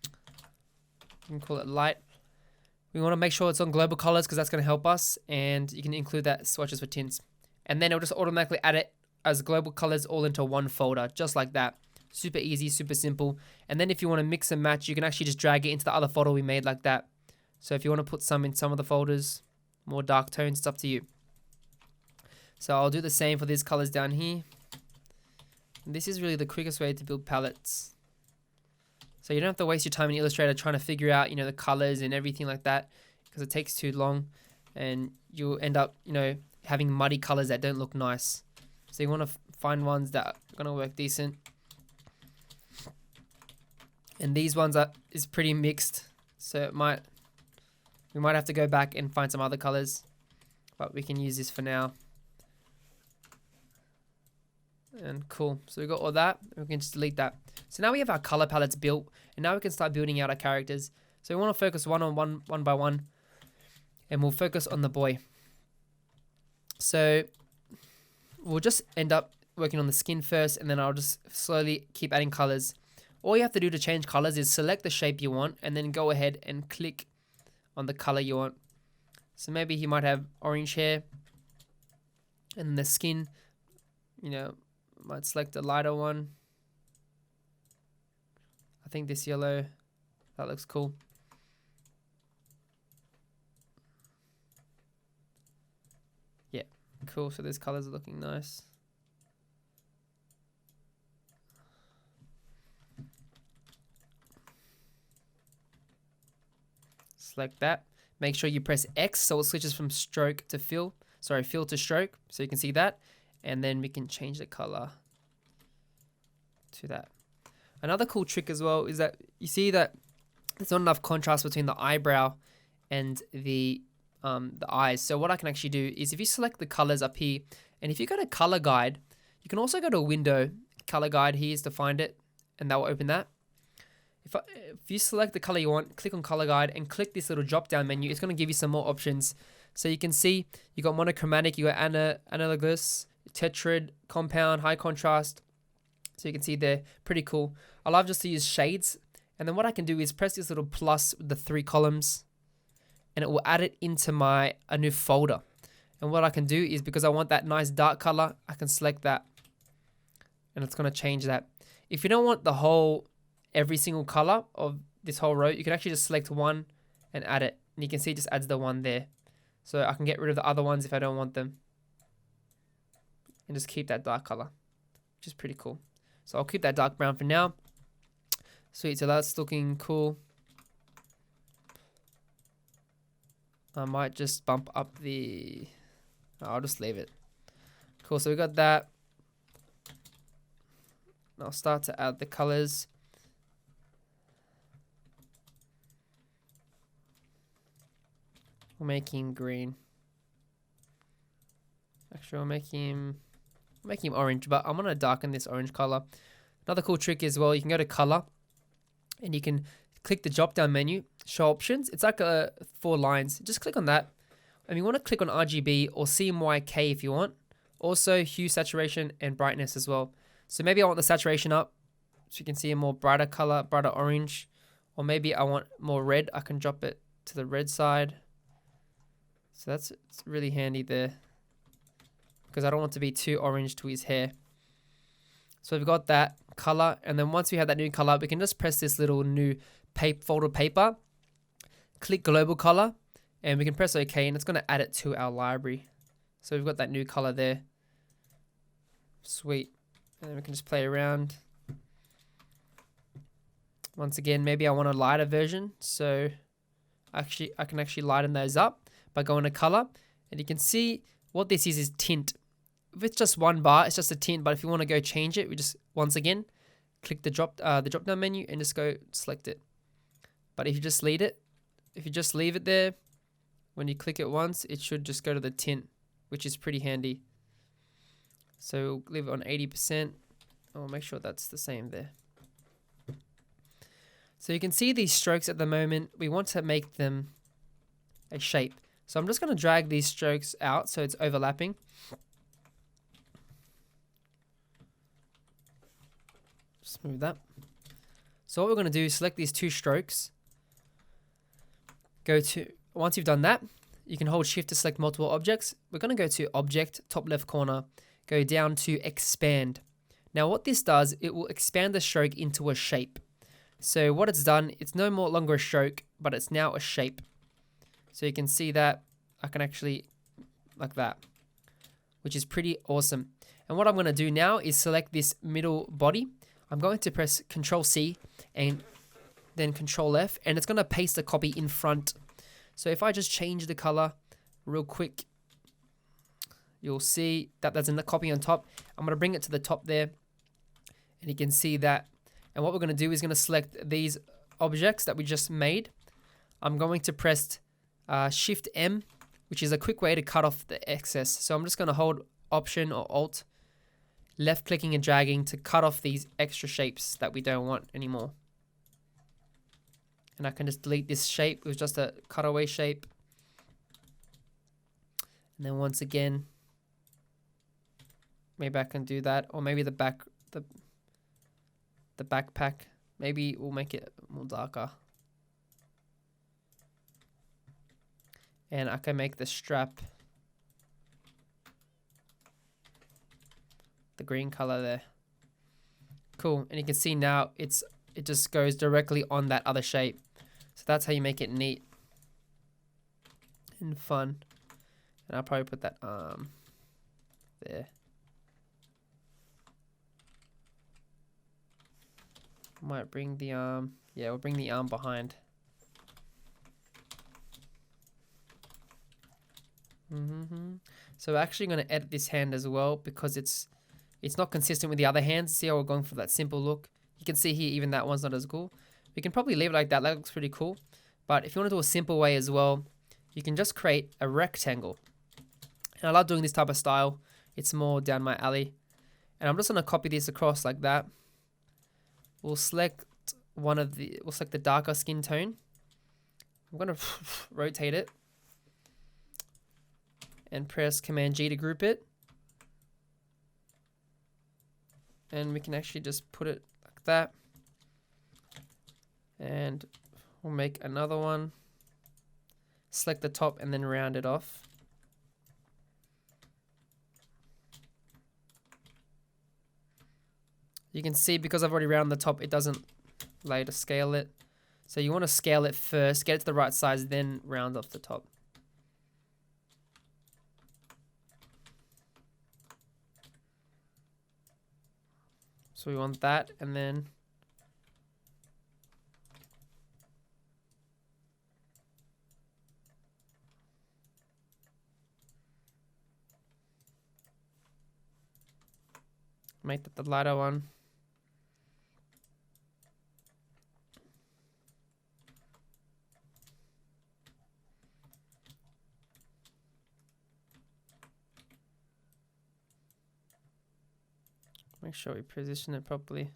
You can call it light. We want to make sure it's on global colors because that's going to help us, and you can include that swatches for tints. And then it'll just automatically add it as global colors all into one folder, just like that. Super easy, super simple. And then if you want to mix and match, you can actually just drag it into the other folder we made like that. So if you want to put some in some of the folders, more dark tones, it's up to you. So I'll do the same for these colors down here. And this is really the quickest way to build palettes. So you don't have to waste your time in Illustrator trying to figure out, the colors and everything like that, because it takes too long and you'll end up, having muddy colors that don't look nice. So you want to find ones that are going to work decent. And these ones is pretty mixed, so we might have to go back and find some other colors, but we can use this for now. And cool, so we got all that. We can just delete that. So now we have our color palettes built, and now we can start building out our characters. So we want to focus one by one, and we'll focus on the boy. So we'll just end up working on the skin first, and then I'll just slowly keep adding colors. All you have to do to change colors is select the shape you want, and then go ahead and click on the color you want. So maybe he might have orange hair, and the skin, you know, might select a lighter one. I think this yellow, that looks cool. Yeah, cool. So these colors are looking nice. Select that. Make sure you press X so it switches from stroke to fill. Sorry, fill to stroke. So you can see that. And then we can change the color to that. Another cool trick as well is that you see that there's not enough contrast between the eyebrow and the eyes. So what I can actually do is if you select the colors up here, and if you go to color guide, you can also go to window, color guide here is to find it, and that will open that. If you select the color you want, click on color guide and click this little drop down menu, it's going to give you some more options. So you can see you got monochromatic, you got analogous, tetrad, compound, high contrast. So you can see they're pretty cool. I love just to use shades. And then what I can do is press this little plus with the 3 columns, and it will add it into a new folder. And what I can do is, because I want that nice dark color, I can select that, and it's going to change that. If you don't want every single color of this whole row, you can actually just select one and add it. And you can see it just adds the one there. So I can get rid of the other ones if I don't want them, and just keep that dark color, which is pretty cool. So I'll keep that dark brown for now. Sweet, so that's looking cool. I might just bump up I'll just leave it. Cool, so we got that. I'll start to add the colors. We'll make him green. Actually, I'll make him orange, but I'm gonna darken this orange color. Another cool trick as well, you can go to color, and you can click the drop down menu, show options. It's like 4 lines. Just click on that. And you want to click on RGB or CMYK if you want. Also hue, saturation, and brightness as well. So maybe I want the saturation up so you can see a more brighter color, brighter orange. Or maybe I want more red. I can drop it to the red side. So it's really handy there, because I don't want to be too orange to his hair. So we've got that color, and then once we have that new color, we can just press this little new folder paper, click global color, and we can press OK, and it's going to add it to our library. So we've got that new color there. Sweet. And then we can just play around. Once again, maybe I want a lighter version, so I can actually lighten those up by going to color, and you can see what this is tint. If it's just one bar, it's just a tint, but if you want to go change it, we just once again click the drop down menu and just go select it. But if you just leave it there, when you click it once, it should just go to the tint, which is pretty handy. So we'll leave it on 80%. I'll make sure that's the same there. So you can see these strokes at the moment, we want to make them a shape. So I'm just going to drag these strokes out so it's overlapping. Just move that. So what we're going to do is select these 2 strokes. Once you've done that, you can hold shift to select multiple objects. We're going to go to object, top left corner, go down to expand. Now what this does, it will expand the stroke into a shape. So what it's done, it's no longer a stroke, but it's now a shape. So you can see that I can actually, like that, which is pretty awesome. And what I'm going to do now is select this middle body. I'm going to press Control C and then Control F, and it's going to paste a copy in front. So if I just change the color real quick, you'll see that there's a copy on top. I'm going to bring it to the top there, and you can see that And what we're going to do is going to select these objects that we just made. I'm going to press Shift M, which is a quick way to cut off the excess. So I'm just going to hold Option or Alt, left clicking and dragging to cut off these extra shapes that we don't want anymore. And I can just delete this shape. It was just a cutaway shape. And then once again, maybe I can do that, or maybe the backpack. Maybe we'll make it more darker. And I can make the strap the green color there. Cool. And you can see now it just goes directly on that other shape. So that's how you make it neat and fun. And I'll probably put that there. Might bring the arm. Yeah, we'll bring the arm behind. So we're actually going to edit this hand as well because it's not consistent with the other hands. See how we're going for that simple look? You can see here even that one's not as cool. We can probably leave it like that. That looks pretty cool. But if you want to do a simple way as well, you can just create a rectangle. And I love doing this type of style. It's more down my alley. And I'm just going to copy this across like that. We'll select we'll select the darker skin tone. I'm going to rotate it and press Command G to group it. And we can actually just put it like that. And we'll make another one. Select the top and then round it off. You can see because I've already rounded the top, it doesn't allow you to scale it. So you want to scale it first, get it to the right size, then round off the top. So we want that, and then make that the lighter one. Make sure we position it properly.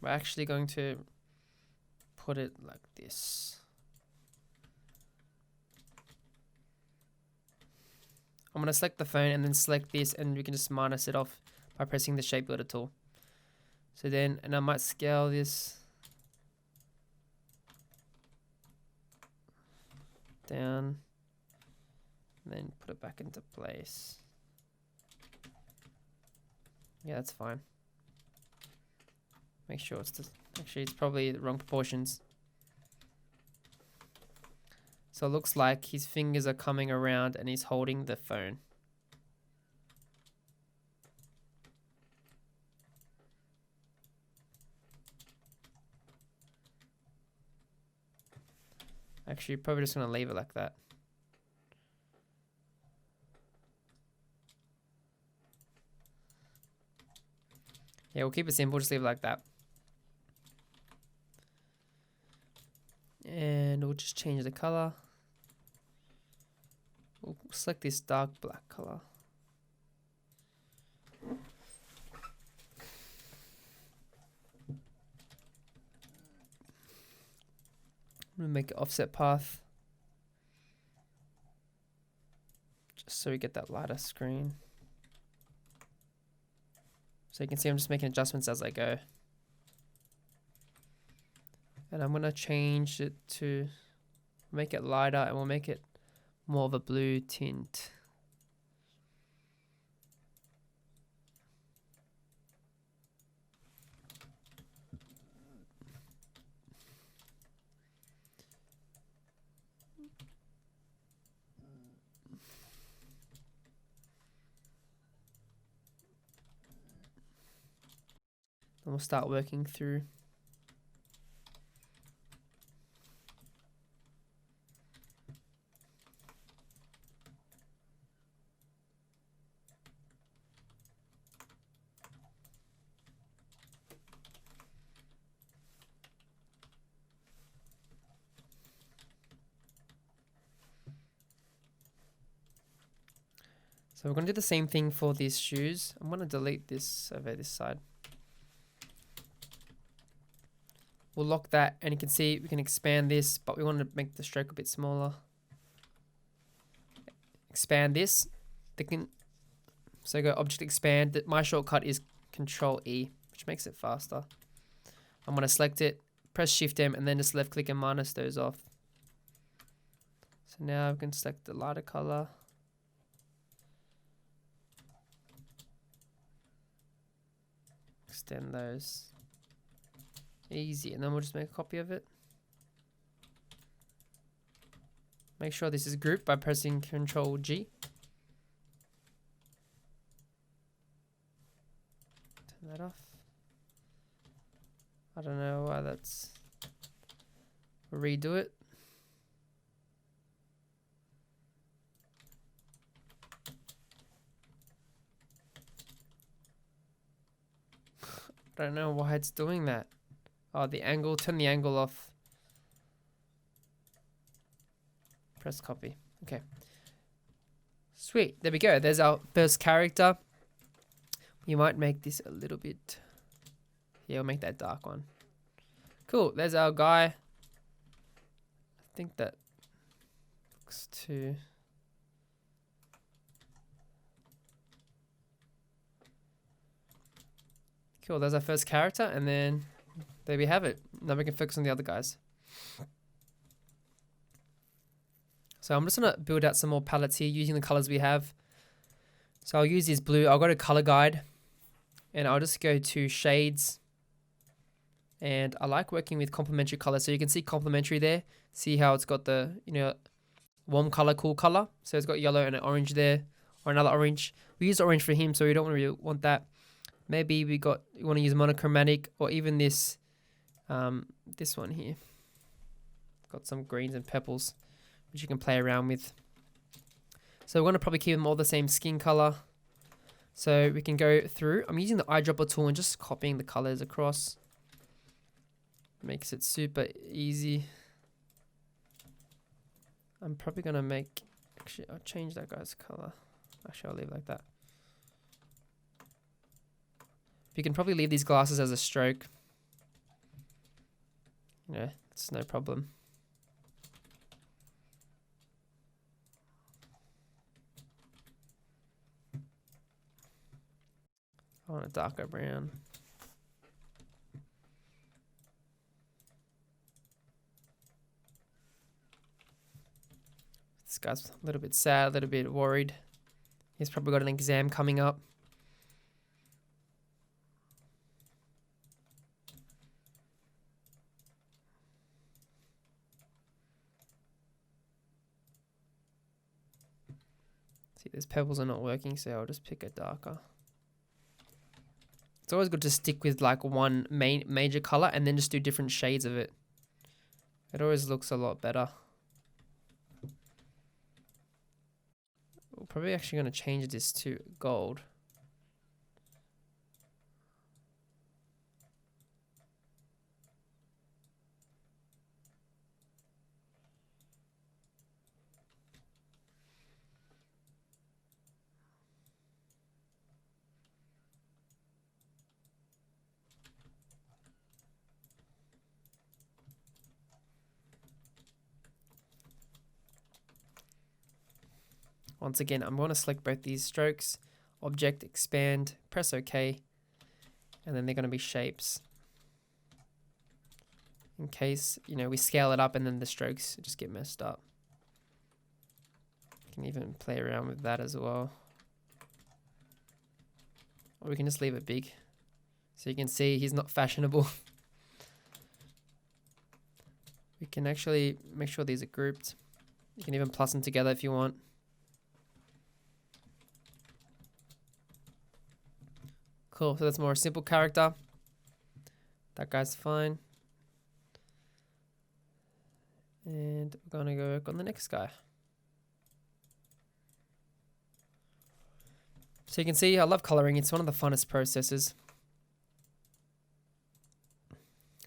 We're actually going to put it like this. I'm going to select the phone and then select this, and we can just minus it off by pressing the shape builder tool. So then, and I might scale this down, and then put it back into place. Yeah, that's fine. Make sure actually it's probably the wrong proportions. So it looks like his fingers are coming around and he's holding the phone. Actually, probably just going to leave it like that. Yeah, we'll keep it simple, just leave it like that. And we'll just change the color. We'll select this dark black color. I'm gonna make an offset path, just so we get that lighter screen. So you can see I'm just making adjustments as I go. And I'm gonna change it to make it lighter, and we'll make it more of a blue tint. And we'll start working through. So we're going to do the same thing for these shoes. I'm going to delete this over this side. We'll lock that, and you can see we can expand this, but we want to make the stroke a bit smaller. Expand this. So go object expand. My shortcut is Control E, which makes it faster. I'm going to select it, press Shift M, and then just left click and minus those off. So now we can select the lighter color. Extend those. Easy, and then we'll just make a copy of it. Make sure this is grouped by pressing Control G. Turn that off. I don't know why that's... We'll redo it. I don't know why it's doing that. Oh, the angle, turn the angle off. Press copy. Okay. Sweet, there we go. There's our first character. You might make this a little bit... Yeah, we'll make that dark one. Cool, there's our guy. I think that looks too... Cool, there's our first character, and then there we have it. Now we can focus on the other guys. So I'm just going to build out some more palettes here using the colors we have. So I'll use this blue. I'll go to color guide, and I'll just go to shades. And I like working with complementary colors. So you can see complementary there. See how it's got the, warm color, cool color. So it's got yellow and an orange there, or another orange. We use orange for him, so we don't really want that. Maybe we want to use monochromatic, or even this this one here. Got some greens and purples, which you can play around with. So we're going to probably keep them all the same skin color. So we can go through. I'm using the eyedropper tool and just copying the colors across. Makes it super easy. I'm probably going to make... Actually, I'll change that guy's color. Actually, I'll leave it like that. You can probably leave these glasses as a stroke. Yeah, it's no problem. I want a darker brown. This guy's a little bit sad, a little bit worried. He's probably got an exam coming up. See, these purples are not working, so I'll just pick a darker. It's always good to stick with like one major color and then just do different shades of it. It always looks a lot better. We're probably actually going to change this to gold. Once again, I'm going to select both these strokes, object, expand, press OK, and then they're going to be shapes. In case, we scale it up and then the strokes just get messed up. You can even play around with that as well. Or we can just leave it big. So you can see he's not fashionable. We can actually make sure these are grouped. You can even plus them together if you want. Cool, so that's more a simple character. That guy's fine. And we're gonna go work on the next guy. So you can see I love coloring. It's one of the funnest processes.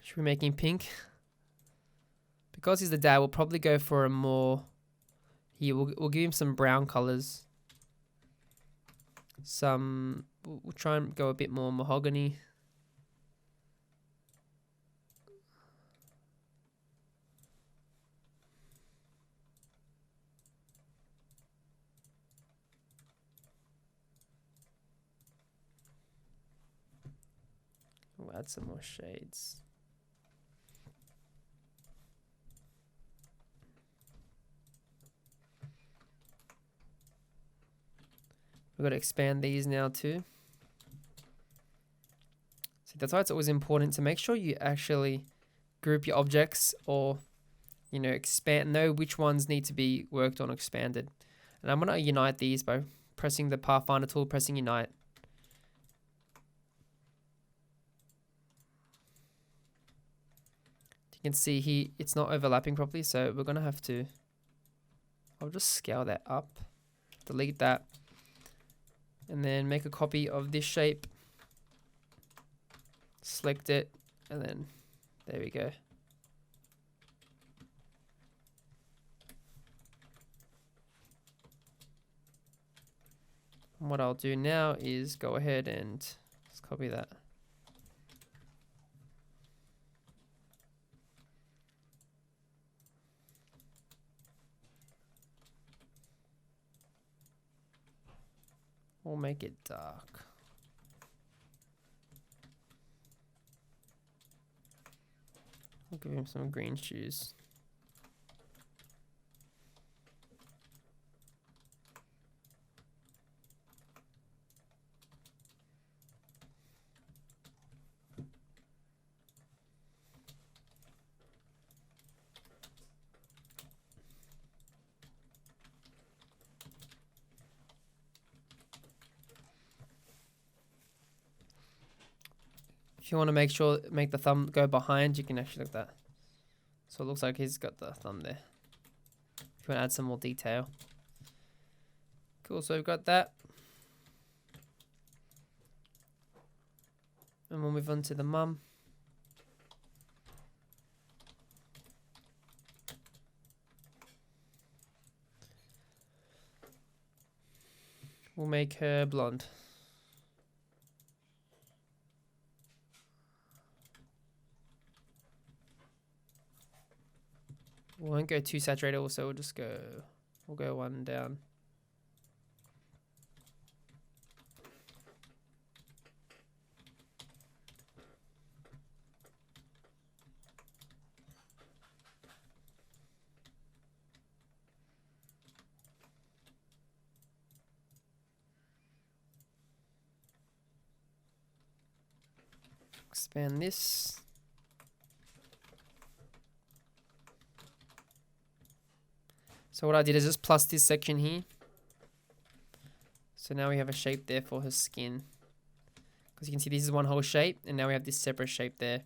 Should we make him pink? Because he's the dad, we'll probably go for a more... Here, we'll give him some brown colors. we'll try and go a bit more mahogany. We'll add some more shades. We've got to expand these now too. So that's why it's always important to make sure you actually group your objects, or know which ones need to be worked on or expanded. And I'm going to unite these by pressing the Pathfinder tool, pressing unite. You can see here it's not overlapping properly, so we're going to have to, I'll just scale that up, delete that, and then make a copy of this shape, select it, and then there we go. And what I'll do now is go ahead and just copy that. We'll make it dark. We'll give him some green shoes. If you want to make the thumb go behind, you can actually look at that. So it looks like he's got the thumb there. If you want to add some more detail. Cool, so we've got that. And we'll move on to the mum. We'll make her blonde. We won't go too saturated also, we'll go one down. Expand this. So what I did is just plus this section here. So now we have a shape there for her skin. Because you can see this is one whole shape, and now we have this separate shape there.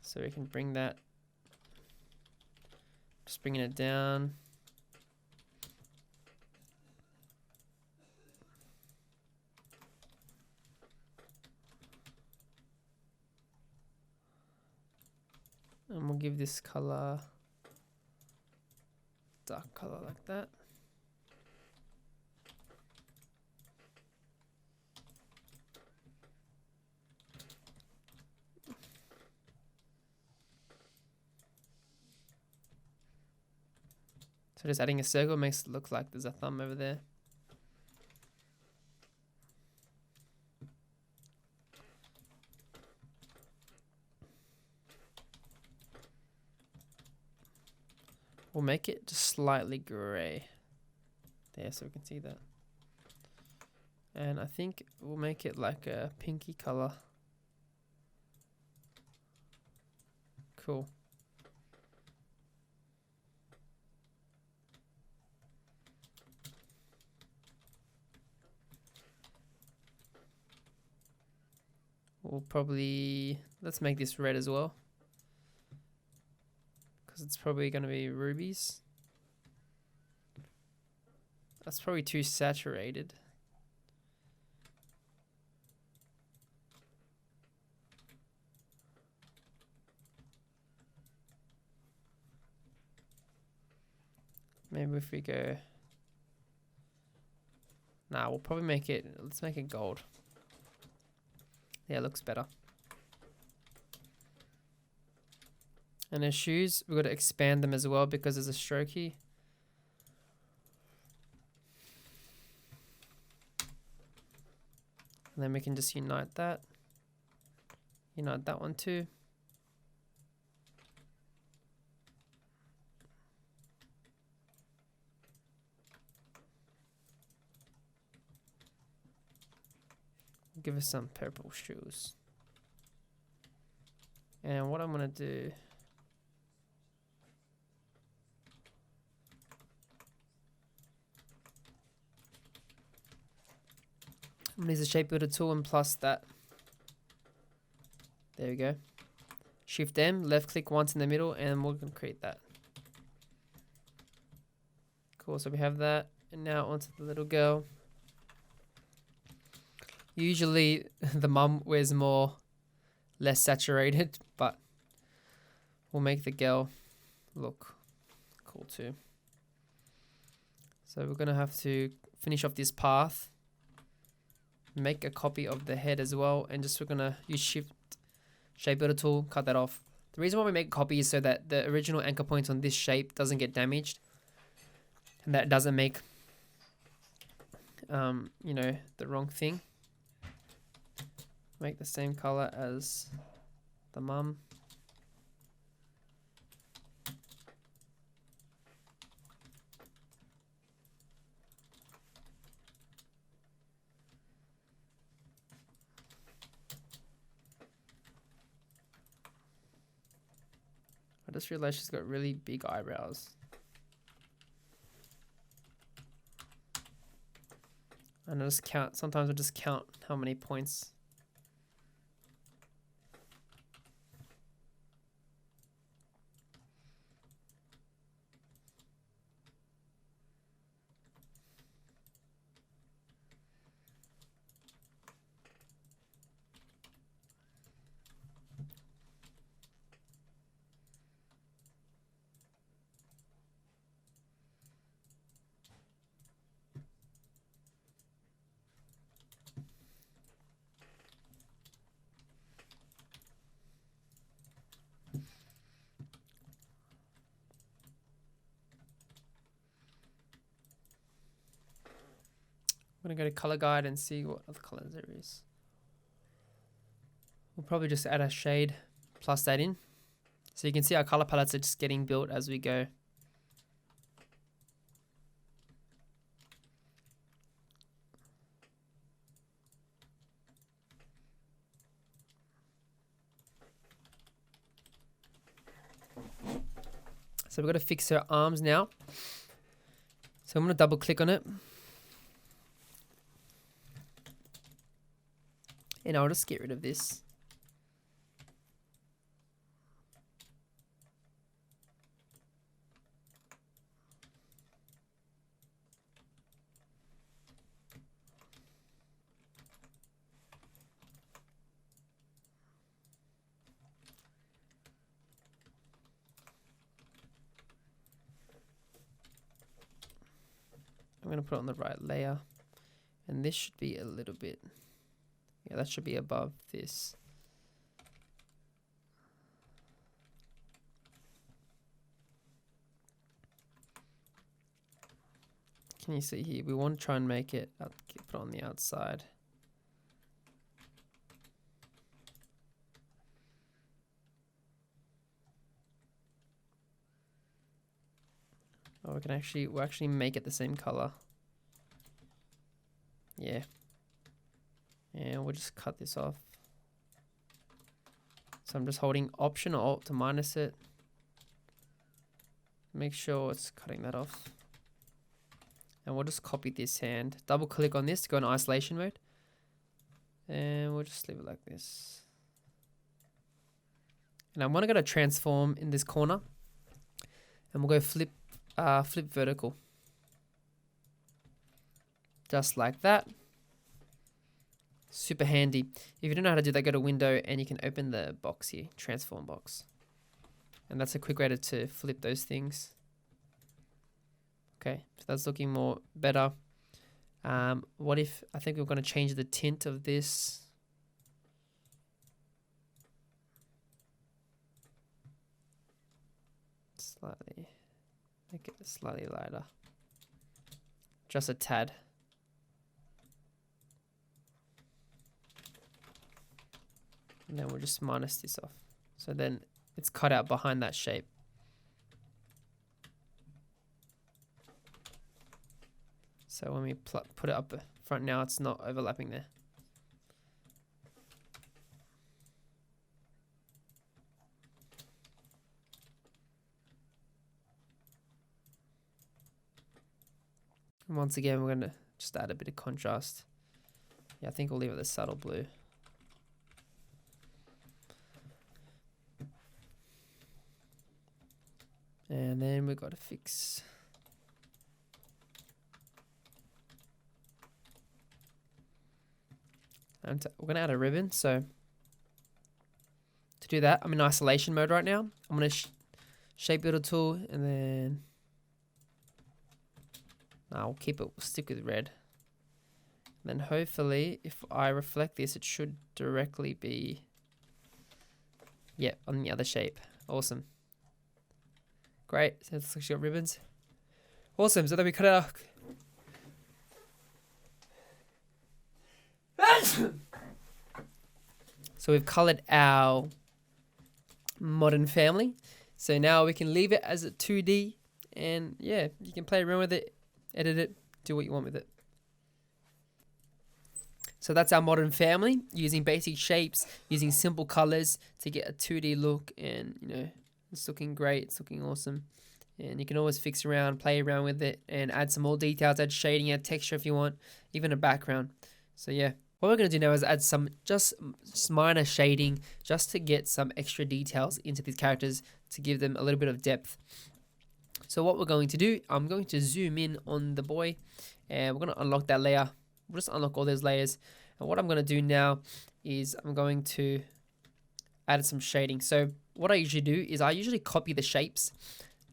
So we can bring that, just bringing it down. And we'll give this color dark color like that. So just adding a circle makes it look like there's a thumb over there. We'll make it just slightly gray there so we can see that. And I think we'll make it like a pinky color. Cool. We'll probably, let's make this red as well, because it's probably going to be rubies. That's probably too saturated. Maybe if we go Nah, we'll probably make it, let's make it gold. Yeah, it looks better. And the shoes, we've got to expand them as well because there's a strokey. And then we can just unite that. Unite that one too. Give us some purple shoes. And what I'm gonna do, I'm gonna use the shape builder tool and plus that. There we go. Shift M, left click once in the middle, and we're gonna create that. Cool, so we have that, and now onto the little girl. Usually the mum wears more, less saturated, but we'll make the girl look cool too. So we're gonna have to finish off this path, make a copy of the head as well, and just we're gonna use Shift Shape Builder tool, cut that off. The reason why we make a copy is so that the original anchor point on this shape doesn't get damaged, and that doesn't make you know, the wrong thing. Make the same color as the mum. I just realized she's got really big eyebrows. And I just count, sometimes I just count how many points. I'm gonna go to color guide and see what other colors there is. We'll probably just add a shade plus that in. So you can see our color palettes are just getting built as we go. So we've got to fix her arms now. So I'm going to double click on it. And I'll just get rid of this. I'm going to put it on the right layer. And this should be a little bit, yeah, that should be above this. Can you see here? We want to try and make it, put it on the outside. Oh, we'll actually make it the same color. Yeah. And we'll just cut this off. So I'm just holding Option or Alt to minus it. Make sure it's cutting that off. And we'll just copy this hand. Double click on this to go in isolation mode. And we'll just leave it like this. And I want to go to transform in this corner. And we'll go flip vertical. Just like that. Super handy. If you don't know how to do that, go to Window and you can open the box here, transform box. And that's a quick way to flip those things. Okay, so that's looking more better. What if, I think we're going to change the tint of this. Slightly, make it slightly lighter. Just a tad. And then we'll just minus this off. So then it's cut out behind that shape. So when we put it up front now, it's not overlapping there. And once again, we're going to just add a bit of contrast. Yeah, I think we'll leave it the subtle blue. And then we've got to fix. And we're going to add a ribbon. So to do that, I'm in isolation mode right now. I'm going to shape builder tool, and then I'll stick with red. And then hopefully, if I reflect this, it should directly be, yeah, on the other shape. Awesome. Great. So it looks like she got ribbons. Awesome. So then we cut out. So we've colored our modern family. So now we can leave it as a 2D, and yeah, you can play around with it, edit it, do what you want with it. So that's our modern family, using basic shapes, using simple colors to get a 2D look, and you know, it's looking great, it's looking awesome. And you can always fix around, play around with it, and add some more details, add shading, add texture if you want, even a background. So yeah, what we're going to do now is add some just minor shading, just to get some extra details into these characters, to give them a little bit of depth. So what we're going to do, I'm going to zoom in on the boy, and we're going to unlock that layer. We'll just unlock all those layers. And what I'm going to do now is I'm going to add some shading. So what I usually do is I usually copy the shapes,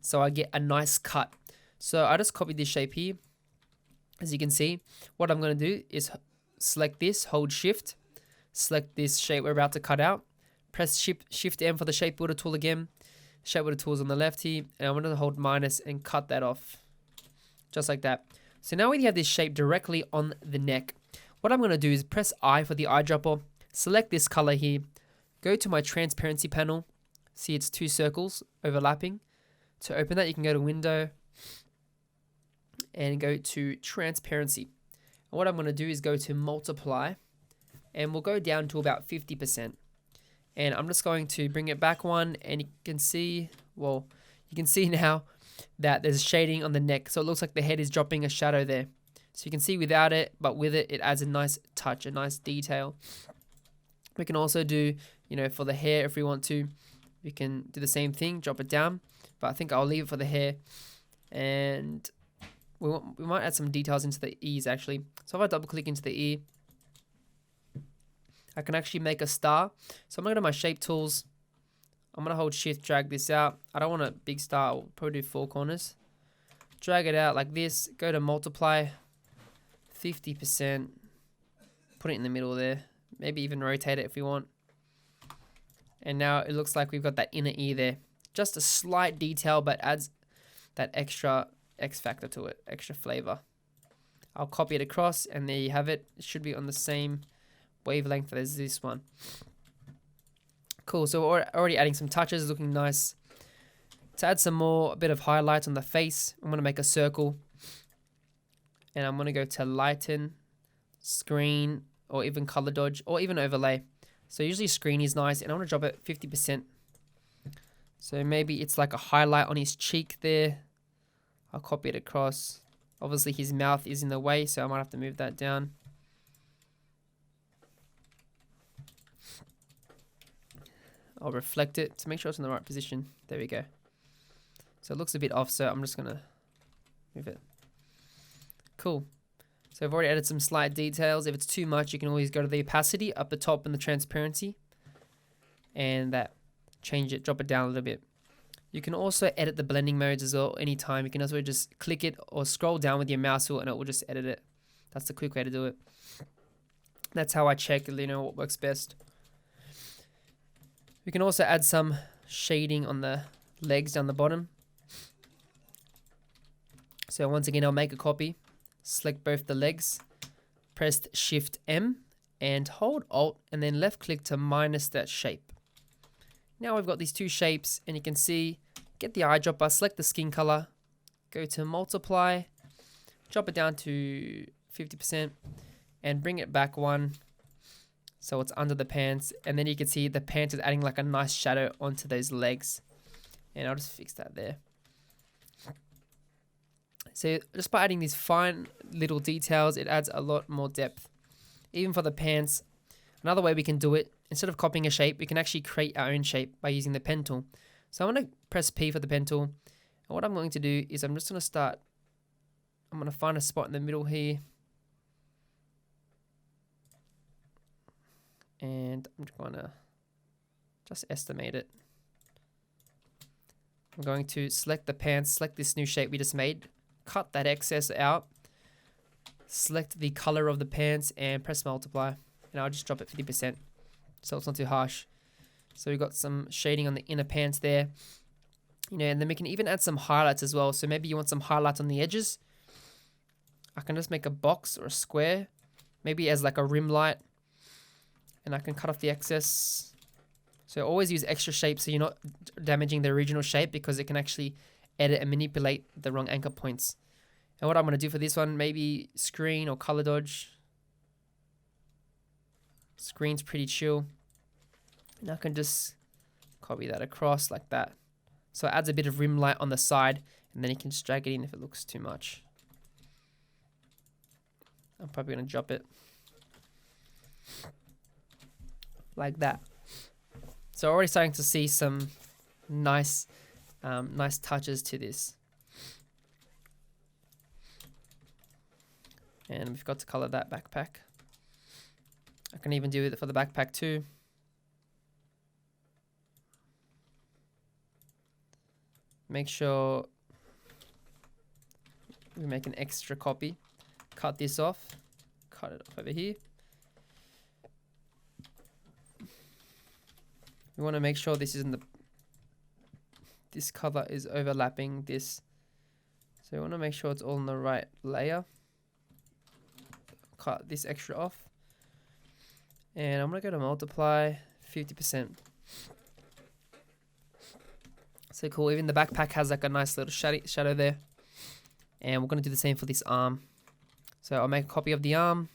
so I get a nice cut. So I just copied this shape here. As you can see, what I'm going to do is select this, hold shift, select this shape we're about to cut out, press shift M for the shape builder tool again. Shape builder tool is on the left here, and I'm going to hold minus and cut that off, just like that. So now we have this shape directly on the neck. What I'm going to do is press I for the eyedropper, select this color here, go to my transparency panel, see it's 2 circles overlapping. To open that, you can go to window and go to transparency. And what I'm going to do is go to multiply, and we'll go down to about 50%. And I'm just going to bring it back one, and you can see, well, you can see now that there's shading on the neck. So it looks like the head is dropping a shadow there. So you can see without it, but with it, it adds a nice touch, a nice detail. We can also do, you know, for the hair, if we want to, we can do the same thing, drop it down. But I think I'll leave it for the hair. And we might add some details into the ears actually. So if I double click into the ear, I can actually make a star. So I'm going to go to my shape tools. I'm going to hold shift, drag this out. I don't want a big star, I'll probably do 4 corners. Drag it out like this, go to multiply, 50%, put it in the middle there. Maybe even rotate it if we want. And now it looks like we've got that inner ear there. Just a slight detail, but adds that extra X factor to it, extra flavor. I'll copy it across, and there you have it. It should be on the same wavelength as this one. Cool, so we're already adding some touches, looking nice. To add some more, a bit of highlights on the face, I'm going to make a circle. And I'm going to go to lighten, screen, or even color dodge, or even overlay. So usually screen is nice, and I want to drop it 50%. So maybe it's like a highlight on his cheek there. I'll copy it across. Obviously his mouth is in the way, so I might have to move that down. I'll reflect it to make sure it's in the right position. There we go. So it looks a bit off, so I'm just going to move it. Cool. So I've already added some slight details. If it's too much, you can always go to the opacity up the top and the transparency. And that, change it, drop it down a little bit. You can also edit the blending modes as well anytime. You can also just click it or scroll down with your mouse wheel, and it will just edit it. That's the quick way to do it. That's how I check, what works best. We can also add some shading on the legs down the bottom. So once again, I'll make a copy, select both the legs, press Shift M and hold Alt and then left click to minus that shape. Now we've got these two shapes and you can see, get the eyedropper, select the skin color, go to multiply, drop it down to 50% and bring it back one so it's under the pants, and then you can see the pants is adding like a nice shadow onto those legs. And I'll just fix that there. So just by adding these fine little details, it adds a lot more depth. Even for the pants, another way we can do it, instead of copying a shape, we can actually create our own shape by using the pen tool. So I'm going to press P for the pen tool. And what I'm going to do is I'm just going to find a spot in the middle here. And I'm going to just estimate it. I'm going to select the pants, select this new shape we just made, cut that excess out, select the color of the pants and press multiply. And I'll just drop it 50% so it's not too harsh. So we've got some shading on the inner pants there. And then we can even add some highlights as well. So maybe you want some highlights on the edges. I can just make a box or a square, maybe as like a rim light. And I can cut off the excess. So always use extra shapes so you're not damaging the original shape, because it can actually edit and manipulate the wrong anchor points. And what I'm going to do for this one, maybe screen or color dodge. Screen's pretty chill. And I can just copy that across like that. So it adds a bit of rim light on the side, and then you can just drag it in if it looks too much. I'm probably going to drop it like that. So already starting to see some nice touches to this. And we've got to color that backpack. I can even do it for the backpack too. Make sure we make an extra copy. Cut this off. Cut it off over here. We want to make sure this color is overlapping this. So we want to make sure it's all in the right layer. Cut this extra off. And I'm going to go to multiply 50%. So cool. Even the backpack has like a nice little shadow there. And we're going to do the same for this arm. So I'll make a copy of the arm,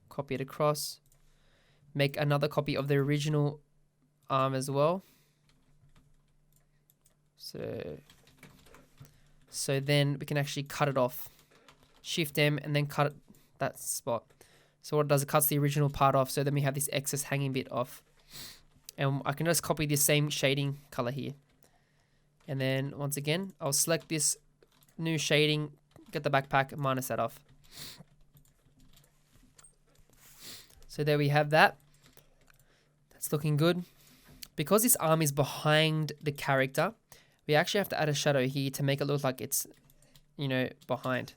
copy it across, make another copy of the original arm as well. So then we can actually cut it off. Shift M and then cut that spot. So what it does, it cuts the original part off, so then we have this excess hanging bit off. And I can just copy this same shading color here. And then once again, I'll select this new shading, get the backpack, minus that off. So there we have that. That's looking good. Because this arm is behind the character, we actually have to add a shadow here to make it look like it's, behind.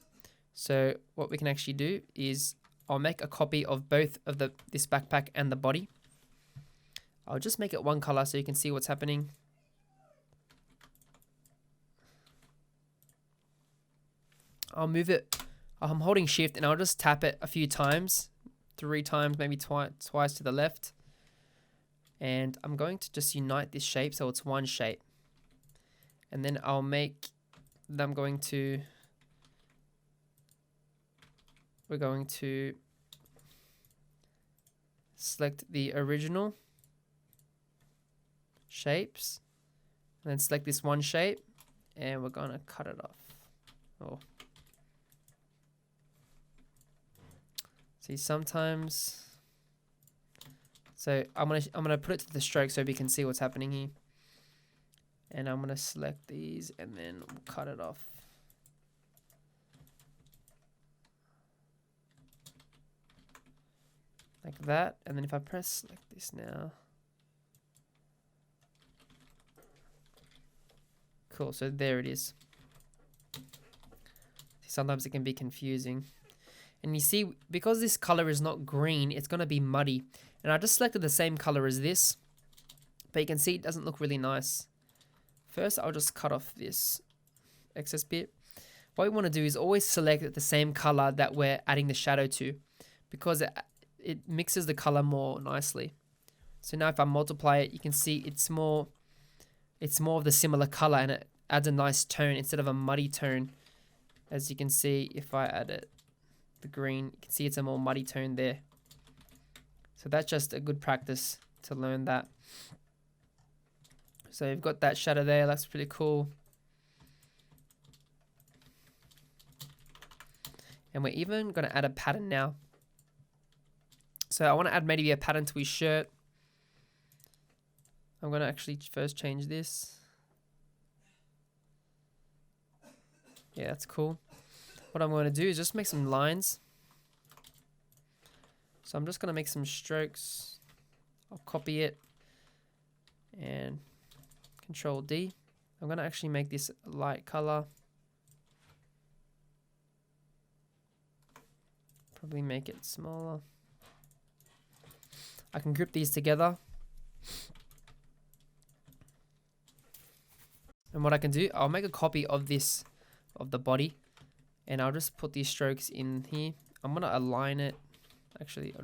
So what we can actually do is I'll make a copy of both of this backpack and the body. I'll just make it one color so you can see what's happening. I'll move it. I'm holding shift and I'll just tap it a few times, 3 times, maybe twice to the left. And I'm going to just unite this shape so it's one shape. And then we're going to select the original shapes and then select this one shape and we're going to cut it off. Oh. See, sometimes, so I'm gonna put it to the stroke so we can see what's happening here. And I'm gonna select these and then we'll cut it off. Like that. And then if I press like this now. Cool, so there it is. See, sometimes it can be confusing. And you see, because this color is not green, it's going to be muddy. And I just selected the same color as this, but you can see it doesn't look really nice. First, I'll just cut off this excess bit. What we want to do is always select the same color that we're adding the shadow to, because it mixes the color more nicely. So now if I multiply it, you can see it's more of the similar color, and it adds a nice tone instead of a muddy tone. As you can see, if I add it, the green, you can see it's a more muddy tone there. So that's just a good practice to learn that. So you've got that shadow there, that's pretty cool. And we're even going to add a pattern now. So I want to add maybe a pattern to his shirt. I'm going to actually first change this. Yeah, that's cool. What I'm going to do is just make some lines. So I'm just going to make some strokes. I'll copy it and Control D. I'm going to actually make this a light color. Probably make it smaller. I can group these together. And what I can do, I'll make a copy of this, of the body, and I'll just put these strokes in here. I'm going to align it. Actually,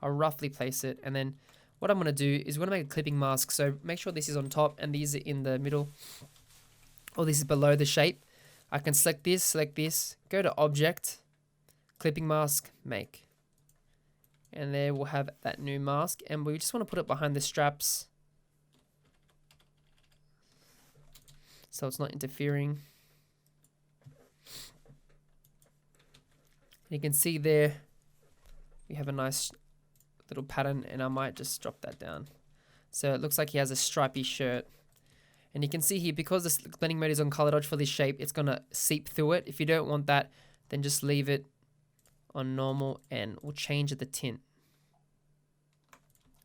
I'll roughly place it. And then what I'm going to do is we're going to make a clipping mask. So make sure this is on top and these are in the middle, or this is below the shape. I can select this, go to Object, Clipping Mask, Make. And there we'll have that new mask, and we just want to put it behind the straps so it's not interfering. You can see there we have a nice little pattern, and I might just drop that down. So it looks like he has a stripy shirt. And you can see here, because this blending mode is on color dodge for this shape, it's going to seep through it. If you don't want that, then just leave it on normal and we'll change the tint.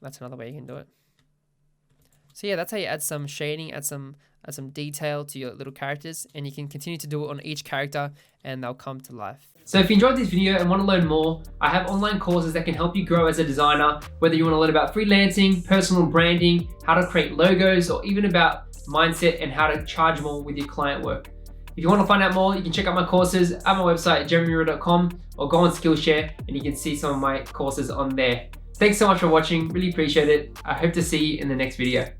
That's another way you can do it. So yeah, that's how you add some shading, add some detail to your little characters, and you can continue to do it on each character and they'll come to life. So if you enjoyed this video and want to learn more, I have online courses that can help you grow as a designer, whether you want to learn about freelancing, personal branding, how to create logos, or even about mindset and how to charge more with your client work. If you want to find out more, you can check out my courses at my website, jeremymura.com, or go on Skillshare and you can see some of my courses on there. Thanks so much for watching, really appreciate it. I hope to see you in the next video.